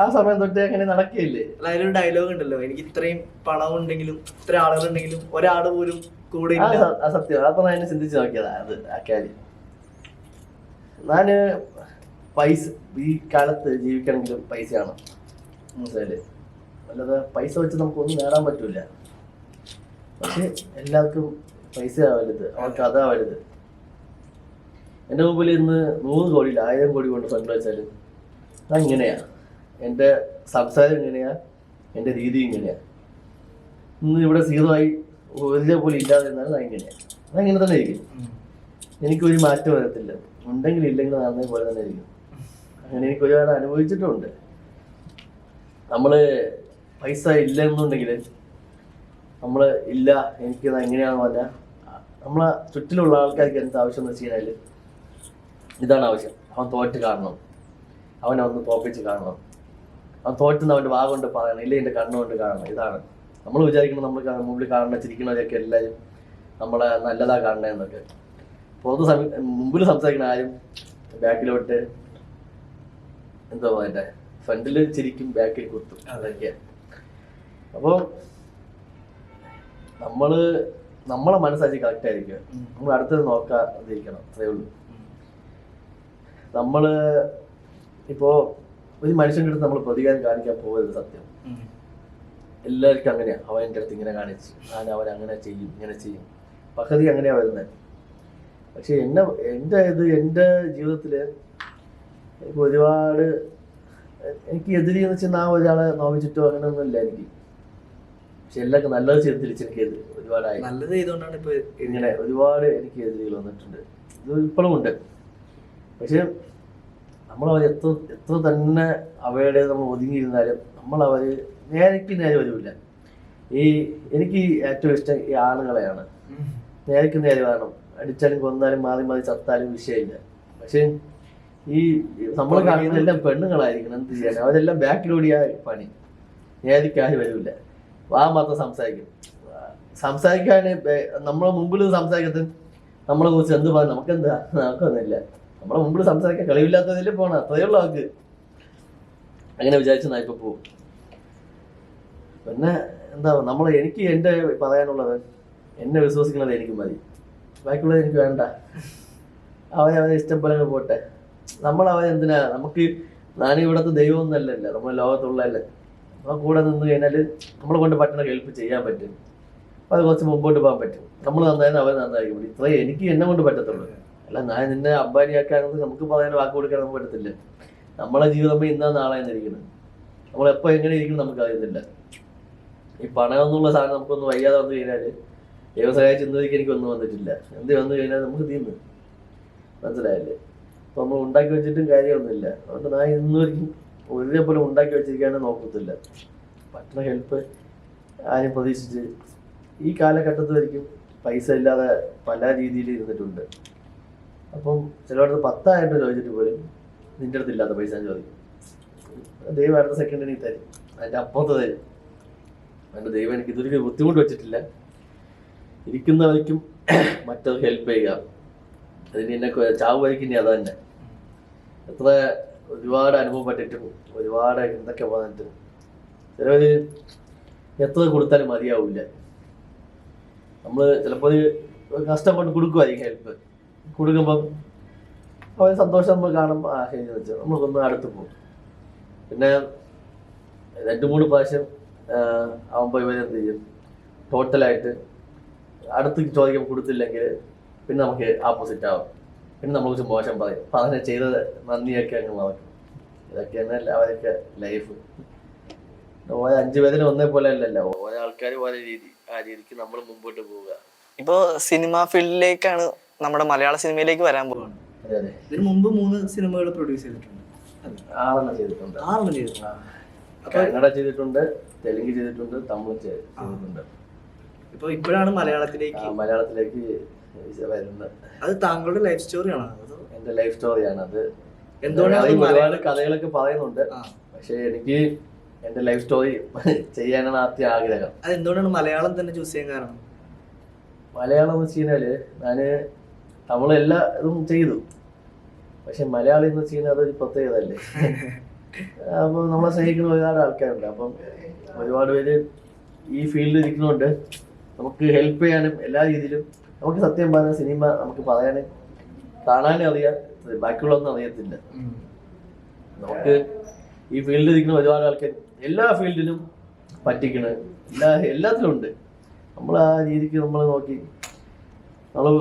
ആ സമയം തൊട്ട് അങ്ങനെ നടക്കുകയില്ലേ. അതിലൊരു ഡയലോഗ് ഉണ്ടല്ലോ, എനിക്ക് ഇത്രയും പണം ഉണ്ടെങ്കിലും ഇത്ര ആളുകളുണ്ടെങ്കിലും ഒരാള് പോലും കൂടെ. സത്യം. അപ്പൊ ഞാൻ ചിന്തിച്ച് നോക്കിയതാ അത് ആ കാര്യം. ഞാന് പൈസ ഈ കാലത്ത് ജീവിക്കണമെങ്കിലും പൈസയാണ് മനസ്സിലായില്ലേ. അല്ലാതെ പൈസ വെച്ച് നമുക്കൊന്നും നേടാൻ പറ്റൂല. പക്ഷെ എല്ലാവർക്കും പൈസ വലുത്, അവർക്ക് അതാ വലുത്. എൻ്റെ മുമ്പിൽ ഇന്ന് 100 കോടിയിൽ 1000 കോടി കൊണ്ട് ഫണ്ട് വെച്ചാൽ ഞാൻ ഇങ്ങനെയാ, എൻ്റെ സംസാരം ഇങ്ങനെയാ, എൻ്റെ രീതി ഇങ്ങനെയാ. ഇന്ന് ഇവിടെ സീറോ ആയി വലിയ പോലെ ഇല്ലാതെ ഇരുന്നാലും ഞാൻ ഇങ്ങനെയാ. ഞാൻ ഇങ്ങനെ തന്നെ ഇരിക്കും. എനിക്കൊരു മാറ്റം വരത്തില്ല. ഉണ്ടെങ്കിൽ ഇല്ലെങ്കിൽ നന്നേ പോലെ തന്നെ ഇരിക്കും. അങ്ങനെ എനിക്ക് ഒരുപാട് അനുഭവിച്ചിട്ടുണ്ട്. നമ്മള് പൈസ ഇല്ല എന്നുണ്ടെങ്കിൽ നമ്മള് ഇല്ല എനിക്ക് എങ്ങനെയാണെന്ന് പറഞ്ഞാൽ നമ്മളെ ചുറ്റിലുള്ള ആൾക്കാർക്ക് എന്ത് ആവശ്യം എന്ന് വെച്ച് കഴിഞ്ഞാൽ ഇതാണ് ആവശ്യം. അവൻ തോറ്റ് കാണണം, അവനെ ഒന്ന് തോപ്പിച്ച് കാണണം, അവൻ തോറ്റുന്ന അവൻ്റെ വാ കൊണ്ട് പറയണം, ഇല്ല എൻ്റെ കണ്ണുകൊണ്ട് കാണണം. ഇതാണ് നമ്മൾ വിചാരിക്കണം. നമ്മൾ മുമ്പിൽ കാണുന്ന ചിരിക്കുന്നവരൊക്കെ എല്ലാവരും നമ്മളെ നല്ലതാ കാണണേന്നൊക്കെ. മുമ്പിൽ സംസാരിക്കുന്ന ആരും ബാക്കിലോട്ട് എന്താ പറയട്ടെ, ഫ്രണ്ടിൽ ചിരിക്കും, ബാക്കിൽ കുത്തും, അതൊക്കെയാണ്. അപ്പോൾ നമ്മളെ മനസ്സാക്കി കറക്റ്റ് ആയിരിക്കുക. നമ്മൾ അടുത്തത് നോക്കാതിരിക്കണം, അത്രയേ ഉള്ളൂ. നമ്മൾ ഇപ്പോൾ ഒരു മനുഷ്യൻ്റെ അടുത്ത് നമ്മൾ പ്രതികാരം കാണിക്കാൻ പോകരുത്. സത്യം എല്ലാവർക്കും അങ്ങനെയാണ്. അവൻ എൻ്റെ അടുത്ത് ഇങ്ങനെ കാണിച്ച് അവൻ അങ്ങനെ ചെയ്യും, ഇങ്ങനെ ചെയ്യും, പകുതി അങ്ങനെയാണ് വരുന്നത്. പക്ഷെ എൻ്റെ ജീവിതത്തിൽ എനിക്ക് ഒരുപാട് എനിക്ക് എതിരി എന്ന് വെച്ചാൽ ഞാൻ ഒരാളെ നോവിച്ചിട്ടോ അങ്ങനെയൊന്നുമില്ല എനിക്ക്. പക്ഷെ എല്ലാവർക്കും നല്ലത് ചെയ്ത് തിരിച്ചെനിക്ക് ഒരുപാടായി. നല്ലത് ചെയ്തുകൊണ്ടാണ് ഇപ്പോൾ ഇങ്ങനെ ഒരുപാട് എനിക്ക് എതിരികൾ വന്നിട്ടുണ്ട്. ഇത് ഇപ്പോഴും ഉണ്ട്. പക്ഷെ നമ്മളവർ എത്ര തന്നെ അവയുടെ നമ്മൾ ഒതുങ്ങിയിരുന്നാലും നമ്മളവർ നേരേക്ക് നേരെ വരില്ല. എനിക്ക് ഏറ്റവും ഇഷ്ടം ഈ ആണുങ്ങളെയാണ്. നേരേക്ക് നേരെ വേണം. അടിച്ചാലും കൊന്നാലും മാറി മാറി ചത്താലും വിഷയമില്ല. പക്ഷെ ഈ നമ്മൾ കാണുന്നതെല്ലാം പെണ്ണുങ്ങളായിരിക്കണം. എന്ത് ചെയ്യാൻ, അവരെല്ലാം ബാക്കിലോടിയ പണി. നേരേക്ക് ആരും വരില്ല. വാ മാത്രം സംസാരിക്കാൻ നമ്മളെ മുമ്പിൽ സംസാരിക്കത്ത് നമ്മളെ കുറിച്ച് എന്ത് പറഞ്ഞു നമുക്കൊന്നുമില്ല. നമ്മളെ മുമ്പിൽ സംസാരിക്കാൻ കളിവില്ലാത്തതിൽ പോണം, അത്രയേ ഉള്ളൂ അവർക്ക്. അങ്ങനെ വിചാരിച്ച് ഞാൻ ഇപ്പൊ പോകും. പിന്നെ എന്താ എനിക്ക് എൻ്റെ പറയാനുള്ളത്, എന്നെ വിശ്വസിക്കുന്നത് എനിക്ക് മതി, ബാക്കിയുള്ളത് എനിക്ക് വേണ്ട. അവനെ ഇഷ്ടം പോലെ പോട്ടെ. അവനെന്തിനാ നമുക്ക്, ഞാനിവിടത്തെ ദൈവമൊന്നല്ലല്ലോ, നമ്മളെ ലോകത്തുള്ളതല്ലേ. നമ്മൾ കൂടെ നിന്ന് കഴിഞ്ഞാൽ നമ്മളെ കൊണ്ട് പറ്റുന്ന ഹെൽപ്പ് ചെയ്യാൻ പറ്റും. അപ്പോൾ അത് കുറച്ച് മുമ്പോട്ട് പോകാൻ പറ്റും. നമ്മൾ നന്നായിരുന്നു അവർ നന്നായിരിക്കും. ഇത്രയും എനിക്ക് എന്നെ കൊണ്ട് പറ്റത്തുള്ളൂ. അല്ല ഞാൻ നിന്നെ അബ്ബാനിയാക്കാനൊന്നും നമുക്ക് പറയാൻ വാക്ക് കൊടുക്കാൻ നമുക്ക് പറ്റത്തില്ല. നമ്മളെ ജീവിതം ഇന്നാ നാളെ എന്നിരിക്കുന്നത്. നമ്മളെപ്പോൾ എങ്ങനെ ഇരിക്കണം നമുക്ക് അറിയുന്നില്ല. ഈ പണം എന്നുള്ള സാധനം നമുക്കൊന്ന് വയ്യാതെ വന്നു കഴിഞ്ഞാൽ വ്യവസായ ചിന്തയ്ക്ക് എനിക്കൊന്നും വന്നിട്ടില്ല. എന്ത് വന്നു കഴിഞ്ഞാൽ നമുക്ക് തീർന്നു, മനസ്സിലായല്ലേ? അപ്പോൾ നമ്മൾ ഉണ്ടാക്കി വെച്ചിട്ടും കാര്യമൊന്നുമില്ല. അതുകൊണ്ട് ഞാൻ ഇന്നൊരിക്കും ഒരേപോലെ ഉണ്ടാക്കി വെച്ചിരിക്കാനും നോക്കത്തില്ല. പറ്റുന്ന ഹെൽപ്പ് ആരും പ്രതീക്ഷിച്ച് ഈ കാലഘട്ടത്തിലായിരിക്കും പൈസ ഇല്ലാതെ പല രീതിയിൽ ഇരുന്നിട്ടുണ്ട്. അപ്പം ചിലയിടത്ത് 10,000 രൂപ ചോദിച്ചിട്ട് പോലും നിൻ്റെ അടുത്ത് ഇല്ലാത്ത പൈസ ചോദിക്കും. ദൈവം അടുത്ത സെക്കൻഡിന് തരും, അതിൻ്റെ അപ്പുറത്ത് തരും. എൻ്റെ ദൈവം എനിക്ക് ഇതൊരു ബുദ്ധിമുട്ട് വെച്ചിട്ടില്ല. ഇരിക്കുന്നവർക്കും മറ്റത് ഹെൽപ്പ് ചെയ്യുക. അതിന് എന്നെ ചാവ് വരയ്ക്കുന്ന അതാ തന്നെ. എത്ര ഒരുപാട് അനുഭവപ്പെട്ടിട്ടും ഒരുപാട് എന്തൊക്കെ പറഞ്ഞിട്ടും ചിലവർ എത്ര കൊടുത്താലും മതിയാവില്ല. നമ്മൾ ചിലപ്പോൾ കഷ്ടം കൊണ്ട് കൊടുക്കുമായിരിക്കും ഹെൽപ്പ്. കൊടുക്കുമ്പം അവർ സന്തോഷം നമ്മൾ കാണും. ശരി വെച്ചാൽ നമ്മളൊന്ന് അടുത്ത് പോകും. പിന്നെ 2-3 പ്രാവശ്യം ആകുമ്പോൾ ഇവരെന്ത് ചെയ്യും, ടോട്ടലായിട്ട് അടുത്ത് ചോദിക്കുമ്പോൾ കൊടുത്തില്ലെങ്കിൽ പിന്നെ നമുക്ക് ആപ്പോസിറ്റ് ആവും. പിന്നെ നമ്മളെ കുറിച്ച് മോശം പറയും. അപ്പം അങ്ങനെ ചെയ്തത് നന്ദിയൊക്കെ അങ്ങ് മറക്കും. ഇതൊക്കെയാണ് അവരൊക്കെ ലൈഫ്. ഓരോ 5 പേരിലും ഒന്നേ പോലെ അല്ലല്ലോ, ഓരോ ആൾക്കാർ ഓരോ രീതി. ആ രീതിക്ക് നമ്മൾ മുമ്പോട്ട് പോവുക. ഇപ്പോ സിനിമ ഫീൽഡിലേക്കാണ്, നമ്മുടെ മലയാള സിനിമയിലേക്ക് വരാൻ പോകുന്നത്. അതെ അതെ. ഇതിനു മുമ്പ് 3 സിനിമകൾ പ്രൊഡ്യൂസ് ചെയ്തിട്ടുണ്ട്. 6 ചെയ്തിട്ടുണ്ട്. 6 ചെയ്തിട്ടുണ്ട്. കന്നഡ ചെയ്തിട്ടുണ്ട്, തെലുങ്ക് ചെയ്തിട്ടുണ്ട്, തമിഴ് ചെയ്തിട്ടുണ്ട്. ഇപ്പോഴാണ് മലയാളത്തിലേക്ക് വരുന്നത്. അത് താങ്കളുടെ ലൈഫ് സ്റ്റോറിയാണോ? എന്റെ ലൈഫ് സ്റ്റോറിയാണ് അത്. എന്തുകൊണ്ടാണ് ഒരുപാട് കഥകളൊക്കെ പറയുന്നുണ്ട്. പക്ഷെ എനിക്ക് എന്റെ ലൈഫ് സ്റ്റോറി ചെയ്യാനാണ് ആദ്യം ആഗ്രഹം. അത് എന്തുകൊണ്ടാണ് മലയാളം തന്നെ ചൂസ് ചെയ്യാൻ കാരണം? മലയാളം എന്ന് വെച്ച് കഴിഞ്ഞാല് ഞാന് തമിഴ് എല്ലാ ഇതും ചെയ്തു. പക്ഷെ മലയാളം എന്ന് വെച്ച് കഴിഞ്ഞാൽ അതൊരു പ്രത്യേകതല്ലേ. അപ്പം നമ്മളെ സ്നേഹിക്കുന്ന ഒരുപാട് ആൾക്കാരുണ്ട്. അപ്പം ഒരുപാട് പേര് ഈ ഫീൽഡിൽ ഇരിക്കുന്നതുകൊണ്ട് നമുക്ക് ഹെൽപ്പ് ചെയ്യാനും എല്ലാ രീതിയിലും നമുക്ക് സത്യം പറഞ്ഞ സിനിമ നമുക്ക് പറയാനും കാണാനും അറിയാം, ബാക്കിയുള്ളതൊന്നും അറിയത്തില്ല. നമുക്ക് ഈ ഫീൽഡിൽ ഇരിക്കുന്ന ഒരുപാട് ആൾക്കാർ എല്ലാ ഫീൽഡിലും പറ്റിക്കണ എല്ലാത്തിലും ഉണ്ട്. നമ്മൾ ആ രീതിക്ക് നമ്മൾ നോക്കി നമ്മൾ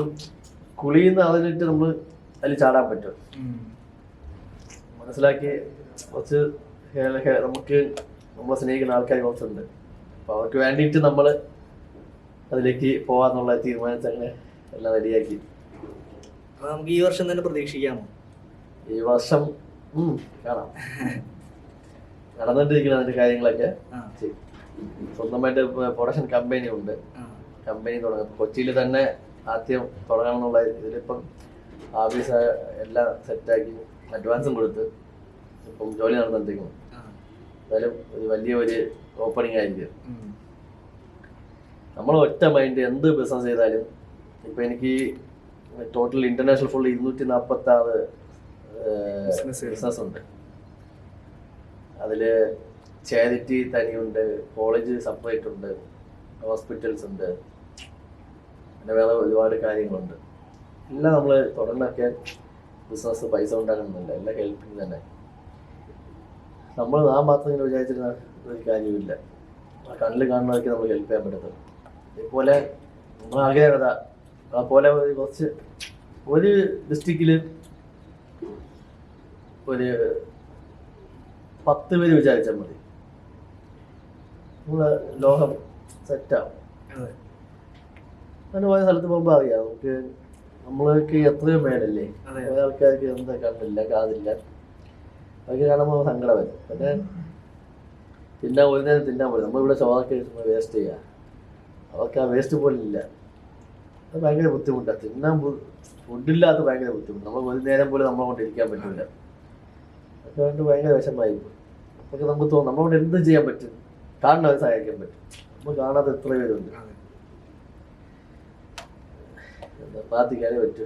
കുളിയുന്ന അതിനിട്ട് നമ്മൾ അതിൽ ചാടാൻ പറ്റും. മനസ്സിലാക്കി കുറച്ച് നമുക്ക് നമ്മളെ സ്നേഹിക്കുന്ന ആൾക്കാർ കുറച്ചുണ്ട്. അപ്പോൾ അവർക്ക് വേണ്ടിയിട്ട് നമ്മൾ അതിലേക്ക് പോകാന്നുള്ള തീരുമാനിച്ച് അങ്ങനെ എല്ലാം റെഡിയാക്കി. നമുക്ക് ഈ വർഷം തന്നെ പ്രതീക്ഷിക്കാമോ? ഈ വർഷം കാണാം. നടന്നിട്ടിരിക്കുന്ന അതിന്റെ കാര്യങ്ങളൊക്കെ. സ്വന്തമായിട്ട് പ്രൊഡക്ഷൻ കമ്പനി ഉണ്ട്. കമ്പനി തുടങ്ങും. കൊച്ചിയിൽ തന്നെ ആദ്യം തുടങ്ങണം എന്നുള്ള ഇതിലിപ്പം ഓഫീസ് എല്ലാം സെറ്റാക്കി അഡ്വാൻസും കൊടുത്ത് ഇപ്പം ജോലി നടന്നിരിക്കുന്നു. എന്തായാലും ഒരു ഓപ്പണിംഗ് ആയിരിക്കും. നമ്മൾ ഒറ്റ മൈൻഡ് എന്ത് ബിസിനസ് ചെയ്താലും ഇപ്പം എനിക്ക് ടോട്ടൽ ഇന്റർനാഷണൽ ഫുൾ 246 ബിസിനസ് ഉണ്ട്. അതിൽ ചാരിറ്റി തനിയുണ്ട്, കോളേജ് സെപ്പറേറ്റ് ഉണ്ട്, ഹോസ്പിറ്റൽസ് ഉണ്ട്, പിന്നെ വേറെ ഒരുപാട് കാര്യങ്ങളുണ്ട്. എല്ലാം നമ്മൾ തുടങ്ങണൊക്കെ ബിസിനസ് പൈസ ഉണ്ടാക്കണമെന്നില്ല, എല്ലാം ഹെൽപ്പിങ് തന്നെ. നമ്മൾ മാത്രം ഇങ്ങനെ വിചാരിച്ചിരുന്ന ഒരു കാര്യമില്ല. കണ്ണിൽ കാണുന്നതൊക്കെ നമ്മൾ ഹെൽപ്പ് ചെയ്യാൻ പറ്റത്തുള്ളൂ. ഇതുപോലെ നമ്മൾ ആഗ്രഹത അതുപോലെ ഒരു ഡിസ്ട്രിക്റ്റിൽ ഒരു 10 പേര് വിചാരിച്ചാൽ മതി, നമ്മളെ ലോകം സെറ്റാവും. അങ്ങനെ പോയ സ്ഥലത്ത് പോകുമ്പോൾ അറിയാം നമ്മൾക്ക് എത്രയോ മേലല്ലേ. ഓരോ ആൾക്കാർക്ക് എന്താ കണ്ണില്ല, കാതില്ല, അതൊക്കെ കാണുമ്പോൾ സങ്കടം വരും. പിന്നെ ഒരു നേരം തിന്നാൻ പോലും നമ്മളിവിടെ ചോറൊക്കെ വേസ്റ്റ് ചെയ്യുക, അവർക്ക് ആ വേസ്റ്റ് പോലും ഇല്ല. അത് ഭയങ്കര ബുദ്ധിമുട്ടാണ്. തിന്നാൻ ഫുഡില്ലാത്ത ഭയങ്കര ബുദ്ധിമുട്ട്. നമ്മൾ ഒരു നേരം പോലും നമ്മളെ കൊണ്ട് ഇരിക്കാൻ പറ്റില്ല. അതൊക്കെ കൊണ്ട് ഭയങ്കര വിഷമമായിരിക്കും. അതൊക്കെ നമുക്ക് തോന്നും നമ്മളെ കൊണ്ട് എന്ത് ചെയ്യാൻ പറ്റും, കാണുന്നവരെ സഹായിക്കാൻ പറ്റും. നമ്മൾ കാണാതെ എത്ര പേരുണ്ട്, പ്രാർത്ഥിക്കാനേ പറ്റൂ.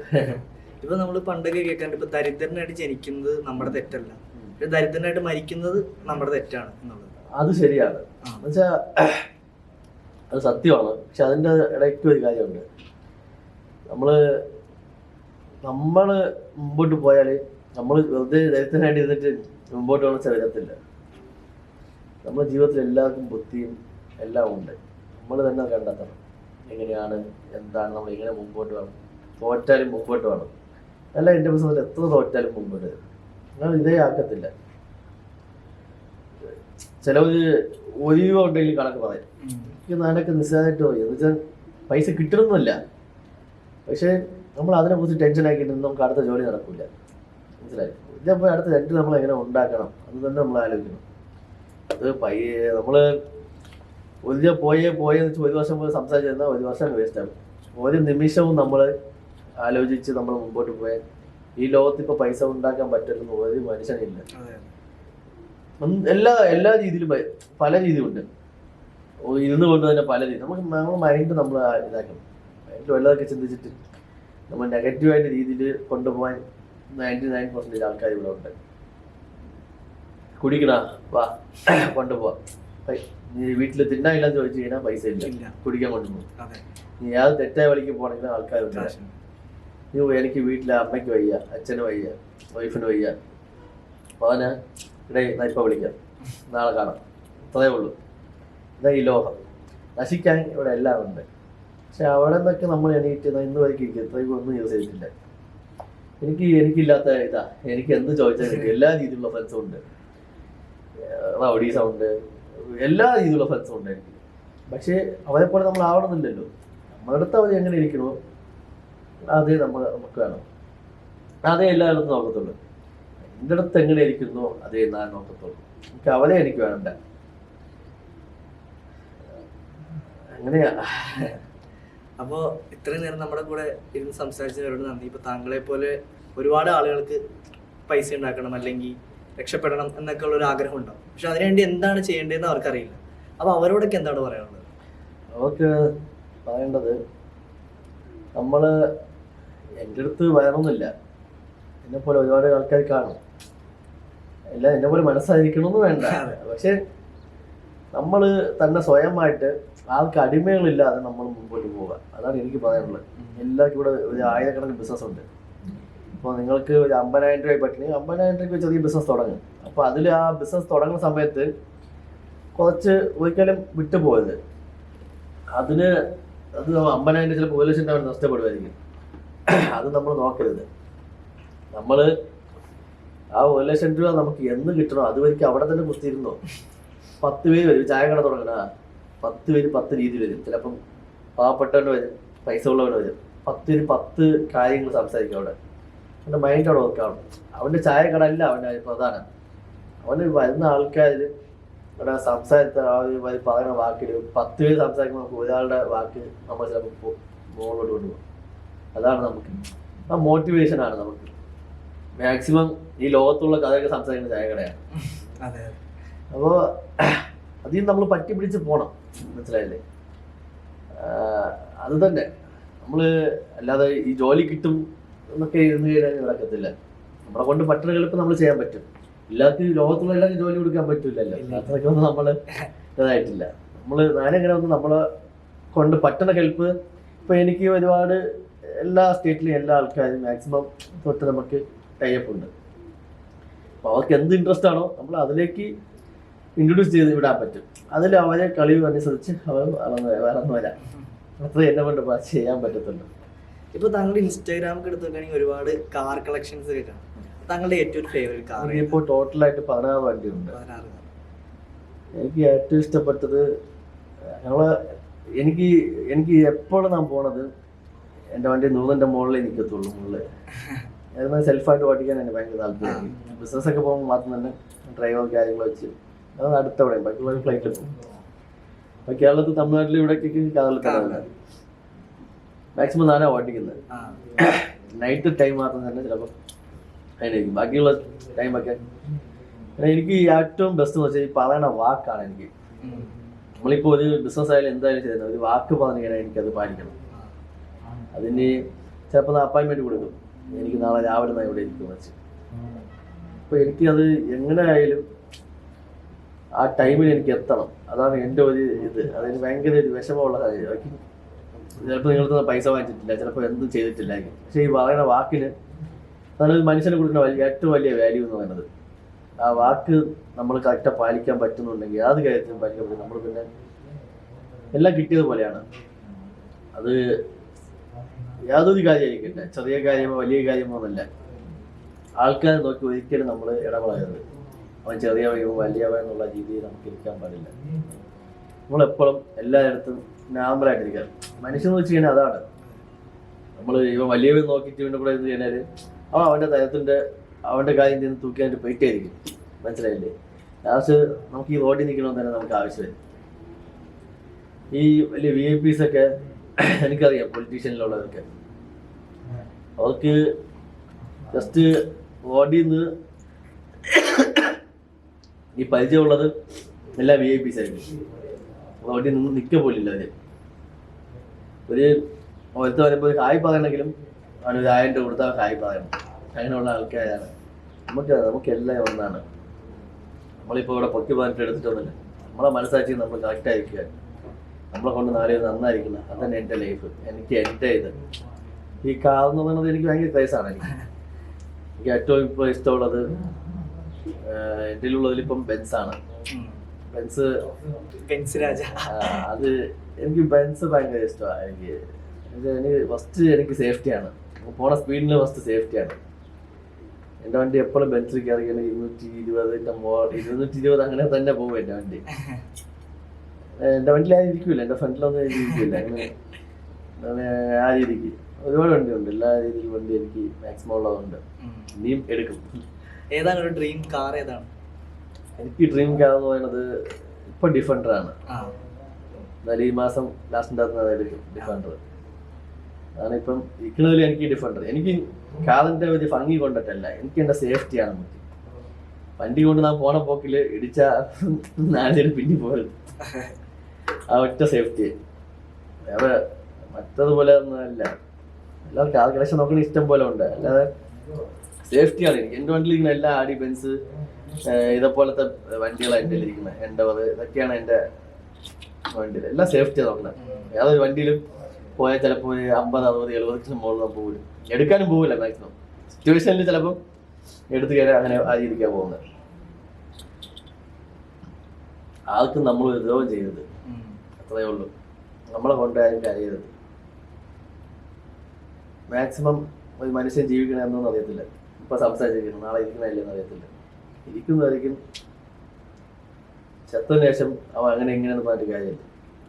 ഇപ്പൊ നമ്മൾ പണ്ടൊക്കെ കേൾക്കാണ്ട് ഇപ്പൊ ദരിദ്രനായിട്ട് ജനിക്കുന്നത് നമ്മുടെ തെറ്റല്ല, ദരിദ്രനായിട്ട് മരിക്കുന്നത് നമ്മുടെ തെറ്റാണ് എന്നുള്ളത്. അത് ശരിയാണ്, എന്നുവെച്ചാ അത് സത്യമാണ്. പക്ഷെ അതിൻ്റെ ഇടയ്ക്ക് ഒരു കാര്യമുണ്ട്. നമ്മള് മുമ്പോട്ട് പോയാൽ നമ്മൾ വെറുതെ ദരിദ്രനായിട്ട് ഇരുന്നിട്ട് മുമ്പോട്ട് വളർച്ച വരത്തില്ല. നമ്മുടെ ജീവിതത്തിൽ എല്ലാവർക്കും ബുദ്ധിയും എല്ലാം ഉണ്ട്. നമ്മൾ തന്നെ കണ്ടെത്തണം എങ്ങനെയാണ്, എന്താണ്, നമ്മൾ എങ്ങനെ മുമ്പോട്ട് വേണം. തോറ്റാലും മുമ്പോട്ട് വേണം. അല്ല എൻ്റെ ബിസിനസ്സിൽ എത്ര തോറ്റാലും മുമ്പോട്ട് വരും. നിങ്ങൾ ഇതേ ആക്കത്തില്ല. ചിലവർ ഒരു രൂപ ഉണ്ടെങ്കിൽ കണക്ക് പറയും, എനിക്ക് നാനൊക്കെ നിസ്സാരമായിട്ട് പോയി എന്ന് വെച്ചാൽ പൈസ കിട്ടണമെന്നില്ല. പക്ഷേ നമ്മൾ അതിനെക്കുറിച്ച് ടെൻഷൻ ആക്കിയിട്ട് നമുക്ക് അടുത്ത ജോലി നടക്കില്ല. മനസ്സിലായി? ഇതപ്പോൾ അടുത്ത രണ്ട് നമ്മൾ എങ്ങനെ ഉണ്ടാക്കണം അത് തന്നെ നമ്മൾ ആലോചിക്കണം. അത് നമ്മൾ ഒരു പോയെന്ന് വെച്ചാൽ ഒരു വർഷം പോയി സംസാരിച്ചിരുന്നാൽ ഒരു വർഷം വേസ്റ്റാകും. ഒരു നിമിഷവും നമ്മൾ ആലോചിച്ച് നമ്മൾ മുമ്പോട്ട് പോയാൽ ഈ ലോകത്തിപ്പോൾ പൈസ ഉണ്ടാക്കാൻ പറ്റുന്ന ഒരു മനുഷ്യനില്ല. എല്ലാ രീതിയിലും പല രീതിയുണ്ട്. ഇരുന്ന് കൊണ്ട് തന്നെ പല രീതി നമ്മൾ മൈൻഡ് നമ്മൾ ഇതാക്കണം. മൈൻഡ് വല്ലതൊക്കെ ചിന്തിച്ചിട്ട് നമ്മൾ നെഗറ്റീവായിട്ട് രീതിയിൽ കൊണ്ടുപോകാൻ 99% ആൾക്കാർ ഇവിടെ ഉണ്ട്. കുടിക്കണ വാ കൊണ്ടുപോവാം, നീ വീട്ടിൽ തിന്നാനില്ലെന്ന് ചോദിച്ചു കഴിഞ്ഞാൽ പൈസ ഇല്ല, കുടിക്കാൻ കൊണ്ടുപോകും. നീ യാതൊരു തെറ്റായ വഴിക്ക് പോകണമെങ്കിൽ ആൾക്കാരുണ്ട്. നീ എനിക്ക് വീട്ടിലെ അമ്മയ്ക്ക് വയ്യ, അച്ഛന് വയ്യ, വൈഫിന് വയ്യ, അപ്പോൾ അവന് ഇപ്പം വിളിക്കാം, നാളെ കാണാം, അത്രേ ഉള്ളൂ. ഇതാ ഈ ലോകം. നശിക്കാൻ ഇവിടെ എല്ലാം ഉണ്ട്. പക്ഷെ അവിടെ നിന്നൊക്കെ നമ്മൾ എണീറ്റ് ഇന്ന് വரைക്കും ഇത്രയും ഒന്നും യൂസ് ചെയ്തിട്ടില്ല. എനിക്കില്ലാത്ത ഇതാ, എനിക്ക് എന്ത് ചോദിച്ചാൽ കിട്ടും. എല്ലാ രീതിയിലുള്ള ഫ്രണ്ട്സും ഉണ്ട്, റൗഡീസും ഉണ്ട്, എല്ലാ രീതിയിലുള്ള ഫ്രണ്ട്സും ഉണ്ട് എനിക്ക്. പക്ഷേ അവരെ പോലെ നമ്മൾ ആവണമെന്നില്ലല്ലോ. നമ്മുടെ അടുത്ത് അവർ എങ്ങനെ ഇരിക്കണോ അതേ നമുക്ക് വേണം. അതേ എല്ലായിടത്തും നോക്കത്തുള്ളൂ. എൻ്റെ അടുത്ത് എങ്ങനെ ഇരിക്കുന്നോ അതേ ഞാൻ നോക്കത്തുള്ളൂ. എനിക്ക് അവരെ എനിക്ക് വേണ്ട. അങ്ങനെയാ. അപ്പോൾ ഇത്രയും നേരം നമ്മുടെ കൂടെ ഇരുന്ന് സംസാരിച്ചവരോട് നന്ദി. ഇപ്പോൾ താങ്കളെ പോലെ ഒരുപാട് ആളുകൾക്ക് പൈസ ഉണ്ടാക്കണം അല്ലെങ്കിൽ രക്ഷപ്പെടണം എന്നൊക്കെ ഉള്ളൊരു ആഗ്രഹം ഉണ്ടാവും. പക്ഷെ അതിനുവേണ്ടി എന്താണ് ചെയ്യേണ്ടതെന്ന് അവർക്കറിയില്ല. അപ്പോൾ അവരോടൊക്കെ എന്താണ് പറയാനുള്ളത്? അവർക്ക് പറയേണ്ടത്, നമ്മൾ എൻ്റെ അടുത്ത് വരണമെന്നില്ല. എന്നെപ്പോലെ ഒരുപാട് ആൾക്കാർ കാണും. എല്ലാം എന്നെ പോലെ മനസ്സായിരിക്കണമെന്ന് വേണ്ട. പക്ഷെ നമ്മൾ തന്നെ സ്വയമായിട്ട് ആൾക്ക് അടിമകളില്ലാതെ നമ്മൾ മുമ്പോട്ട് പോവുക. അതാണ് എനിക്ക് പറയാനുള്ളത്. എല്ലാവർക്കും ഇവിടെ ഒരു 1000കണക്കിന് ബിസിനസ് ഉണ്ട്. അപ്പോൾ നിങ്ങൾക്ക് ഒരു 50,000 രൂപ പറ്റണമെങ്കിൽ 50,000 രൂപയ്ക്ക് ചെറിയ ബിസിനസ് തുടങ്ങും. അപ്പോൾ അതിൽ ആ ബിസിനസ് തുടങ്ങുന്ന സമയത്ത് കുറച്ച് ഒരിക്കലും വിട്ടുപോയത് അത് 50,000 ചിലപ്പോൾ 1,00,000 രൂപ നഷ്ടപ്പെടുമായിരിക്കും. അത് നമ്മൾ നോക്കരുത്. നമ്മൾ ആ 1,00,000 രൂപ നമുക്ക് എന്ന് കിട്ടണോ അതുവരെയ്ക്ക് അവിടെ തന്നെ കുത്തിയിരുന്നോ. 10 പേര് വരും, ചായ കട തുടങ്ങണ 10 പേര് 10 രീതി വരും. ചിലപ്പം പാവപ്പെട്ടവന് വരും, പൈസ ഉള്ളവന് വരും. 10 10 കാര്യങ്ങൾ സംസാരിക്കും അവിടെ. അവൻ്റെ മൈൻഡ് അവിടെ വർക്കാവണം. അവൻ്റെ ചായ കട അല്ല അവൻ്റെ പ്രധാനം. അവന് വരുന്ന ആൾക്കാർ അവിടെ സംസാരത്തിൽ ആ ഒരു പറയുന്ന വാക്കിൽ 10 പേര് സംസാരിക്കുമ്പോൾ നമുക്ക് ഒരാളുടെ വാക്ക് നമ്മൾ ചിലപ്പോൾ മുകളിലോട്ട് കൊണ്ടുപോകും. അതാണ് നമുക്ക് ആ മോട്ടിവേഷനാണ് നമുക്ക്. മാക്സിമം ഈ ലോകത്തുള്ള കഥയൊക്കെ സംസാരിക്കുന്ന ചായക്കടയാണ്. അതെ. അപ്പോൾ അതിൽ നമ്മൾ പറ്റി പിടിച്ച് പോകണം, മനസ്സിലായില്ലേ? അത് തന്നെ നമ്മൾ അല്ലാതെ ഈ ജോലി കിട്ടും എന്നൊക്കെ ഇരുന്ന് കഴിഞ്ഞാൽ നടക്കത്തില്ല. നമ്മളെ കൊണ്ട് പറ്റുന്ന എളുപ്പം നമ്മൾ ചെയ്യാൻ പറ്റും. എല്ലാവർക്കും ലോകത്തുള്ള എല്ലാവർക്കും ജോലി കൊടുക്കാൻ പറ്റില്ലല്ലോ. അത്രയ്ക്ക് ഒന്നും നമ്മൾ ഇതായിട്ടില്ല. ഞാനെങ്ങനെ ഒന്ന് നമ്മളെ കൊണ്ട് പറ്റുന്ന ഹെൽപ്പ് ഇപ്പം എനിക്ക് ഒരുപാട് എല്ലാ സ്റ്റേറ്റിലും എല്ലാ ആൾക്കാരും മാക്സിമം തൊട്ട് നമുക്ക് ടൈപ്പ് ഉണ്ട്. അപ്പോൾ അവർക്ക് എന്ത് ഇൻട്രസ്റ്റ് ആണോ നമ്മൾ അതിലേക്ക് ഇൻട്രൊഡ്യൂസ് ചെയ്ത് വിടാൻ പറ്റും. അതിൽ അവരെ കളിവ് അനുസരിച്ച് അവർ വളർന്നു വരാം. അത്ര എന്നെ കൊണ്ട് ചെയ്യാൻ പറ്റത്തുള്ളൂ. ഇപ്പൊ താങ്കളുടെ ഇൻസ്റ്റാഗ്രാമൊക്കെ എടുത്ത് നോക്കുകയാണെങ്കിൽ ഒരുപാട് കാർ കളക്ഷൻസ് ഒക്കെ കാണാം. താങ്കളുടെ ഏറ്റവും ഫേവറേറ്റ് കാർ? ഇപ്പോൾ ടോട്ടലായിട്ട് 16 വണ്ടിയുണ്ട്. എനിക്ക് ഏറ്റവും ഇഷ്ടപ്പെട്ടത് എനിക്ക് എപ്പോഴും ഞാൻ പോണത് എൻ്റെ വണ്ടി 100ന്റെ മുകളിലേ നിൽക്കത്തുള്ളൂ. മുകളിൽ സെൽഫായിട്ട് ഓടിക്കാൻ എനിക്ക് ഭയങ്കര താല്പര്യം. ബിസിനസ്സൊക്കെ പോകുമ്പോൾ മാത്രം തന്നെ ഡ്രൈവർ കാര്യങ്ങൾ വെച്ച് അത് അടുത്തവിടെ ബാക്കിയുള്ള ഫ്ലൈറ്റിൽ പോകും. അപ്പോൾ കേരളത്തിൽ തമിഴ്നാട്ടിൽ ഇവിടേക്ക് കേരളത്തിലാണ് മാക്സിമം ഞാനാ ഓടിക്കുന്നത്. നൈറ്റ് ടൈം മാത്രം തന്നെ ചിലപ്പോൾ അതിനായിരിക്കും. ബാക്കിയുള്ള ടൈമൊക്കെ എനിക്ക് ഏറ്റവും ബെസ്റ്റ് എന്ന് വെച്ചാൽ ഈ പറയണ വാക്കാണ്. എനിക്ക് നമ്മളിപ്പോൾ ഒരു ബിസിനസ് ആയാലും എന്തായാലും ചെയ്യുന്നത് ഒരു വാക്ക് പറഞ്ഞു കഴിഞ്ഞാൽ എനിക്കത് പാലിക്കണം. അതിന് ചിലപ്പോൾ അപ്പോയിൻമെൻറ്റ് കൊടുക്കും, എനിക്ക് നാളെ രാവിലെ ഞാൻ ഇവിടെ ഇരിക്കും വെച്ച്. അപ്പോൾ എനിക്കത് എങ്ങനെ ആയാലും ആ ടൈമിൽ എനിക്ക് എത്തണം. അതാണ് എൻ്റെ ഒരു ഇത്. അതിന് ഭയങ്കര ഒരു വിഷമമുള്ള കാര്യം. ചിലപ്പോൾ നിങ്ങളുടെ പൈസ വാങ്ങിച്ചിട്ടില്ല, ചിലപ്പോൾ എന്തും ചെയ്തിട്ടില്ലായിരിക്കും. പക്ഷേ ഈ പറയുന്ന വാക്കിന് അതാണ് മനുഷ്യന് കൊടുക്കുന്ന ഏറ്റവും വലിയ വാല്യൂ എന്ന് പറയുന്നത്. ആ വാക്ക് നമ്മൾ കറക്റ്റായി പാലിക്കാൻ പറ്റുന്നുണ്ടെങ്കിൽ ഏത് കാര്യത്തിനും പാലിക്കാൻ പറ്റും. നമ്മൾ പിന്നെ എല്ലാം കിട്ടിയതുപോലെയാണ്. അത് യാതൊരു കാര്യമായിരിക്കട്ടെ, ചെറിയ കാര്യമോ വലിയ കാര്യമോ എന്നല്ല. ആൾക്കാരെ നോക്കി ഒരിക്കലും നമ്മൾ ഇടപെടരുത്. അവൻ ചെറിയവയോ വലിയവ എന്നുള്ള രീതിയിൽ നമുക്ക് ഇരിക്കാൻ പാടില്ല. നമ്മളെപ്പോഴും എല്ലായിടത്തും നാമ്പറായിട്ടിരിക്കുക. മനുഷ്യൻ വെച്ച് കഴിഞ്ഞാൽ അതാണ്. നമ്മൾ ഇവ വലിയവൻ നോക്കിയിട്ട് ഇവൻ്റെ കൂടെ ഇരുന്ന് കഴിഞ്ഞാൽ അവൻ്റെ കാര്യം നിന്ന് തൂക്കിയായിട്ട് പോയിട്ടായിരിക്കും. മനസ്സിലായില്ലേ? ലാസ്റ്റ് നമുക്ക് ഈ റോഡിൽ നിൽക്കണമെന്ന് തന്നെ നമുക്ക് ആവശ്യമില്ല. ഈ വലിയ VIPs ഒക്കെ എനിക്കറിയാം, പൊളിറ്റീഷ്യനിലുള്ളവരൊക്കെ അവർക്ക് ജസ്റ്റ് റോഡിൽ നിന്ന് ഈ പരിചയമുള്ളത് എല്ലാ VIPs ആയിരിക്കും. റോഡിൽ നിന്ന് നിൽക്ക പോലില്ല. ഒരുത്ത വരുമ്പോൾ ഒരു ഹായ് പറയണമെങ്കിലും അവനൊരു 1000 രൂപ കൊടുത്താൽ ഹായ് പറയണം. അങ്ങനെയുള്ള ആൾക്കാരാണ്. നമുക്കെല്ലാം ഒന്നാണ്. നമ്മളിപ്പോൾ ഇവിടെ പൊക്കി പറഞ്ഞിട്ട് എടുത്തിട്ടൊന്നുമില്ല. നമ്മളെ മനസ്സാക്കി നമ്മൾ കറക്റ്റായിരിക്കുക. നമ്മളെ കൊണ്ട് നാളെ നന്നായിരിക്കണം. അതന്നെ എൻ്റെ ലൈഫ്. എനിക്ക് എൻ്റെ ഇത് ഈ കാർ എന്ന് പറയുന്നത് എനിക്ക് ഭയങ്കര ക്രൈസാണ്. എനിക്ക് ഏറ്റവും ഇപ്പോൾ ഇഷ്ടമുള്ളത് എൻ്റെ ഉള്ളതിലിപ്പം ബെൻസാണ്. ബെൻസ് രാജ. അത് എനിക്ക് ബെൻസ് ഭയങ്കര ഇഷ്ടമാണ്. എനിക്ക് ഫസ്റ്റ് എനിക്ക് സേഫ്റ്റിയാണ്. പോണ സ്പീഡിൽ ഫസ്റ്റ് സേഫ്റ്റിയാണ്. എൻ്റെ വണ്ടി എപ്പോഴും ബെൻസിൽ കയറിയാൽ 220 അങ്ങനെ തന്നെ പോകും എൻ്റെ വണ്ടി. എൻ്റെ വണ്ടിയിൽ ആരും ഇരിക്കില്ല, എൻ്റെ ഫ്രണ്ടിലൊന്നും ഇരിക്കില്ല. അങ്ങനെ ആ രീതിക്ക് ഒരുപാട് വണ്ടിയുണ്ട്. എല്ലാ രീതിയിലും വണ്ടി എനിക്ക് മാക്സിമം ഉള്ളതുണ്ട്. ഇനിയും എടുക്കും. ഏതാണ് ഒരു ഡ്രീം കാർ? ഏതാണ് എനിക്ക് ഡ്രീം കാർ എന്ന് പറയുന്നത് ഇപ്പൊ ഡിഫൻഡറാണ്. എന്നാലും ഈ മാസം ലാസ്റ്റിൻ്റെ അകത്ത് എടുക്കും ഡിഫൻഡർ. അതാണ് ഇപ്പം ഇരിക്കുന്നതിൽ എനിക്ക് ഡിഫൻഡർ. എനിക്ക് കാറിന്റെ ഒരു ഭംഗി കൊണ്ടിട്ടല്ല, എനിക്ക് എൻ്റെ സേഫ്റ്റിയാണ് മുഖ്യം. വണ്ടി കൊണ്ട് ഞാൻ പോണ പോക്കിൽ ഇടിച്ച 4 പിന്നെ പോയത് ആ ഒറ്റ സേഫ്റ്റി. വേറെ മറ്റതുപോലെ ഒന്നുമല്ല. എല്ലാവർക്കും കാർ കളക്ഷൻ നോക്കുന്ന ഇഷ്ടം പോലെ ഉണ്ട്. അല്ലാതെ സേഫ്റ്റിയാണ് എനിക്ക്. എൻ്റെ വണ്ടിയിൽ ഇരിക്കുന്ന എല്ലാ ആഡി ബെൻസ് ഇതേപോലത്തെ വണ്ടികളാണ് എൻ്റെ ഇരിക്കുന്നത്. എൻഡവർ ഇതൊക്കെയാണ് എൻ്റെ വണ്ടിയിൽ. എല്ലാം സേഫ്റ്റിയാണ് നോക്കുന്നത്. ഏതൊരു വണ്ടിയിലും പോയാൽ ചിലപ്പോൾ 50, 60, 70 മുകളിൽ പോകില്ല. എടുക്കാനും പോകില്ല. മാക്സിമം സിറ്റുവേഷനിൽ ചിലപ്പം എടുത്തു കയറി അങ്ങനെ ആ രീതിക്കാണ് പോകുന്നത്. ആർക്കും നമ്മൾ ദ്രോഹം ചെയ്യരുത്, അത്രയേ ഉള്ളൂ. നമ്മളെ കൊണ്ടായാലും കരയരുത്. മാക്സിമം ഒരു മനുഷ്യൻ ജീവിക്കണമെന്നൊന്നും അറിയത്തില്ല. ഇപ്പം സംസാരിച്ചിരിക്കണം, നാളെ ഇരിക്കണമല്ലെന്ന് അറിയത്തില്ല. ഇരിക്കുന്നതായിരിക്കും ചത്തതിന് ശേഷം അവൻ അങ്ങനെ എങ്ങനെയാണെന്ന് പറഞ്ഞിട്ട് കാര്യമില്ല.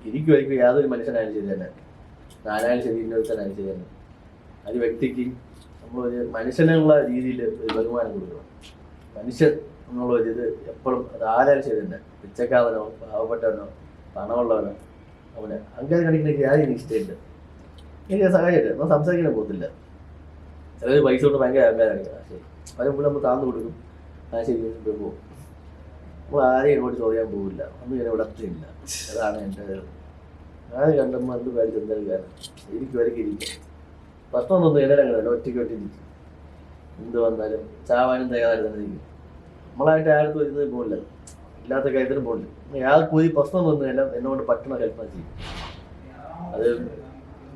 ഇരിക്കുമായിരിക്കും യാതൊരു മനുഷ്യനായാലും ശരി തന്നെ, ഞാനായാലും ശരി, ഇന്നൊരുത്തനായാലും ശരി തന്നെ. അത് വ്യക്തിക്ക് നമ്മളൊരു മനുഷ്യനുള്ള രീതിയിൽ ഒരു ബഹുമാനം കൊടുക്കണം. മനുഷ്യൻ എന്നുള്ള ഒരു ഇത് എപ്പോഴും അത് ആരായാലും ശരി തന്നെ, പിച്ചക്കാരനോ പാവപ്പെട്ടവനോ പണമുള്ളവനോ അവന് അങ്ങനെ കാണിക്കുന്ന ആരും എനിക്ക് ഇഷ്ടമില്ല. എനിക്ക് സഹായിച്ചിട്ട് നമ്മൾ സംസാരിക്കാൻ പോകത്തില്ല. ചിലർ പൈസ കൊണ്ട് ഭയങ്കര അഹങ്കാരമാണ്. ശരി വരുമ്പോൾ നമ്മൾ താഴ്ന്നു കൊടുക്കും. ശരി പോകും. നമ്മൾ ആരെയും ഇങ്ങോട്ട് ചോദിക്കാൻ പോകില്ല, ഒന്നും ഇങ്ങനെ വിടത്തില്ല. അതാണ് എൻ്റെ ആര് കണ്ടുമ്പോൾ എന്ത് പേടിച്ച് എന്തായാലും കാരണം ഇരിക്കും വരയ്ക്ക് ഇരിക്കും. പ്രശ്നം ഒന്നും എല്ലാവരും അങ്ങനെ ഒറ്റയ്ക്ക് ഇരിക്കും. എന്ത് വന്നാലും ചാവാനും തയ്യാറായി തന്നെ ഇരിക്കും. നമ്മളായിട്ട് ആരും വരുന്നത് പോകില്ല, ഇല്ലാത്ത കാര്യത്തിനും പോകില്ല. യാതൊരു പോയി പ്രശ്നം വന്നാലും എന്നോട് പറ്റുന്ന കൽപ്പന ചെയ്യും. അത്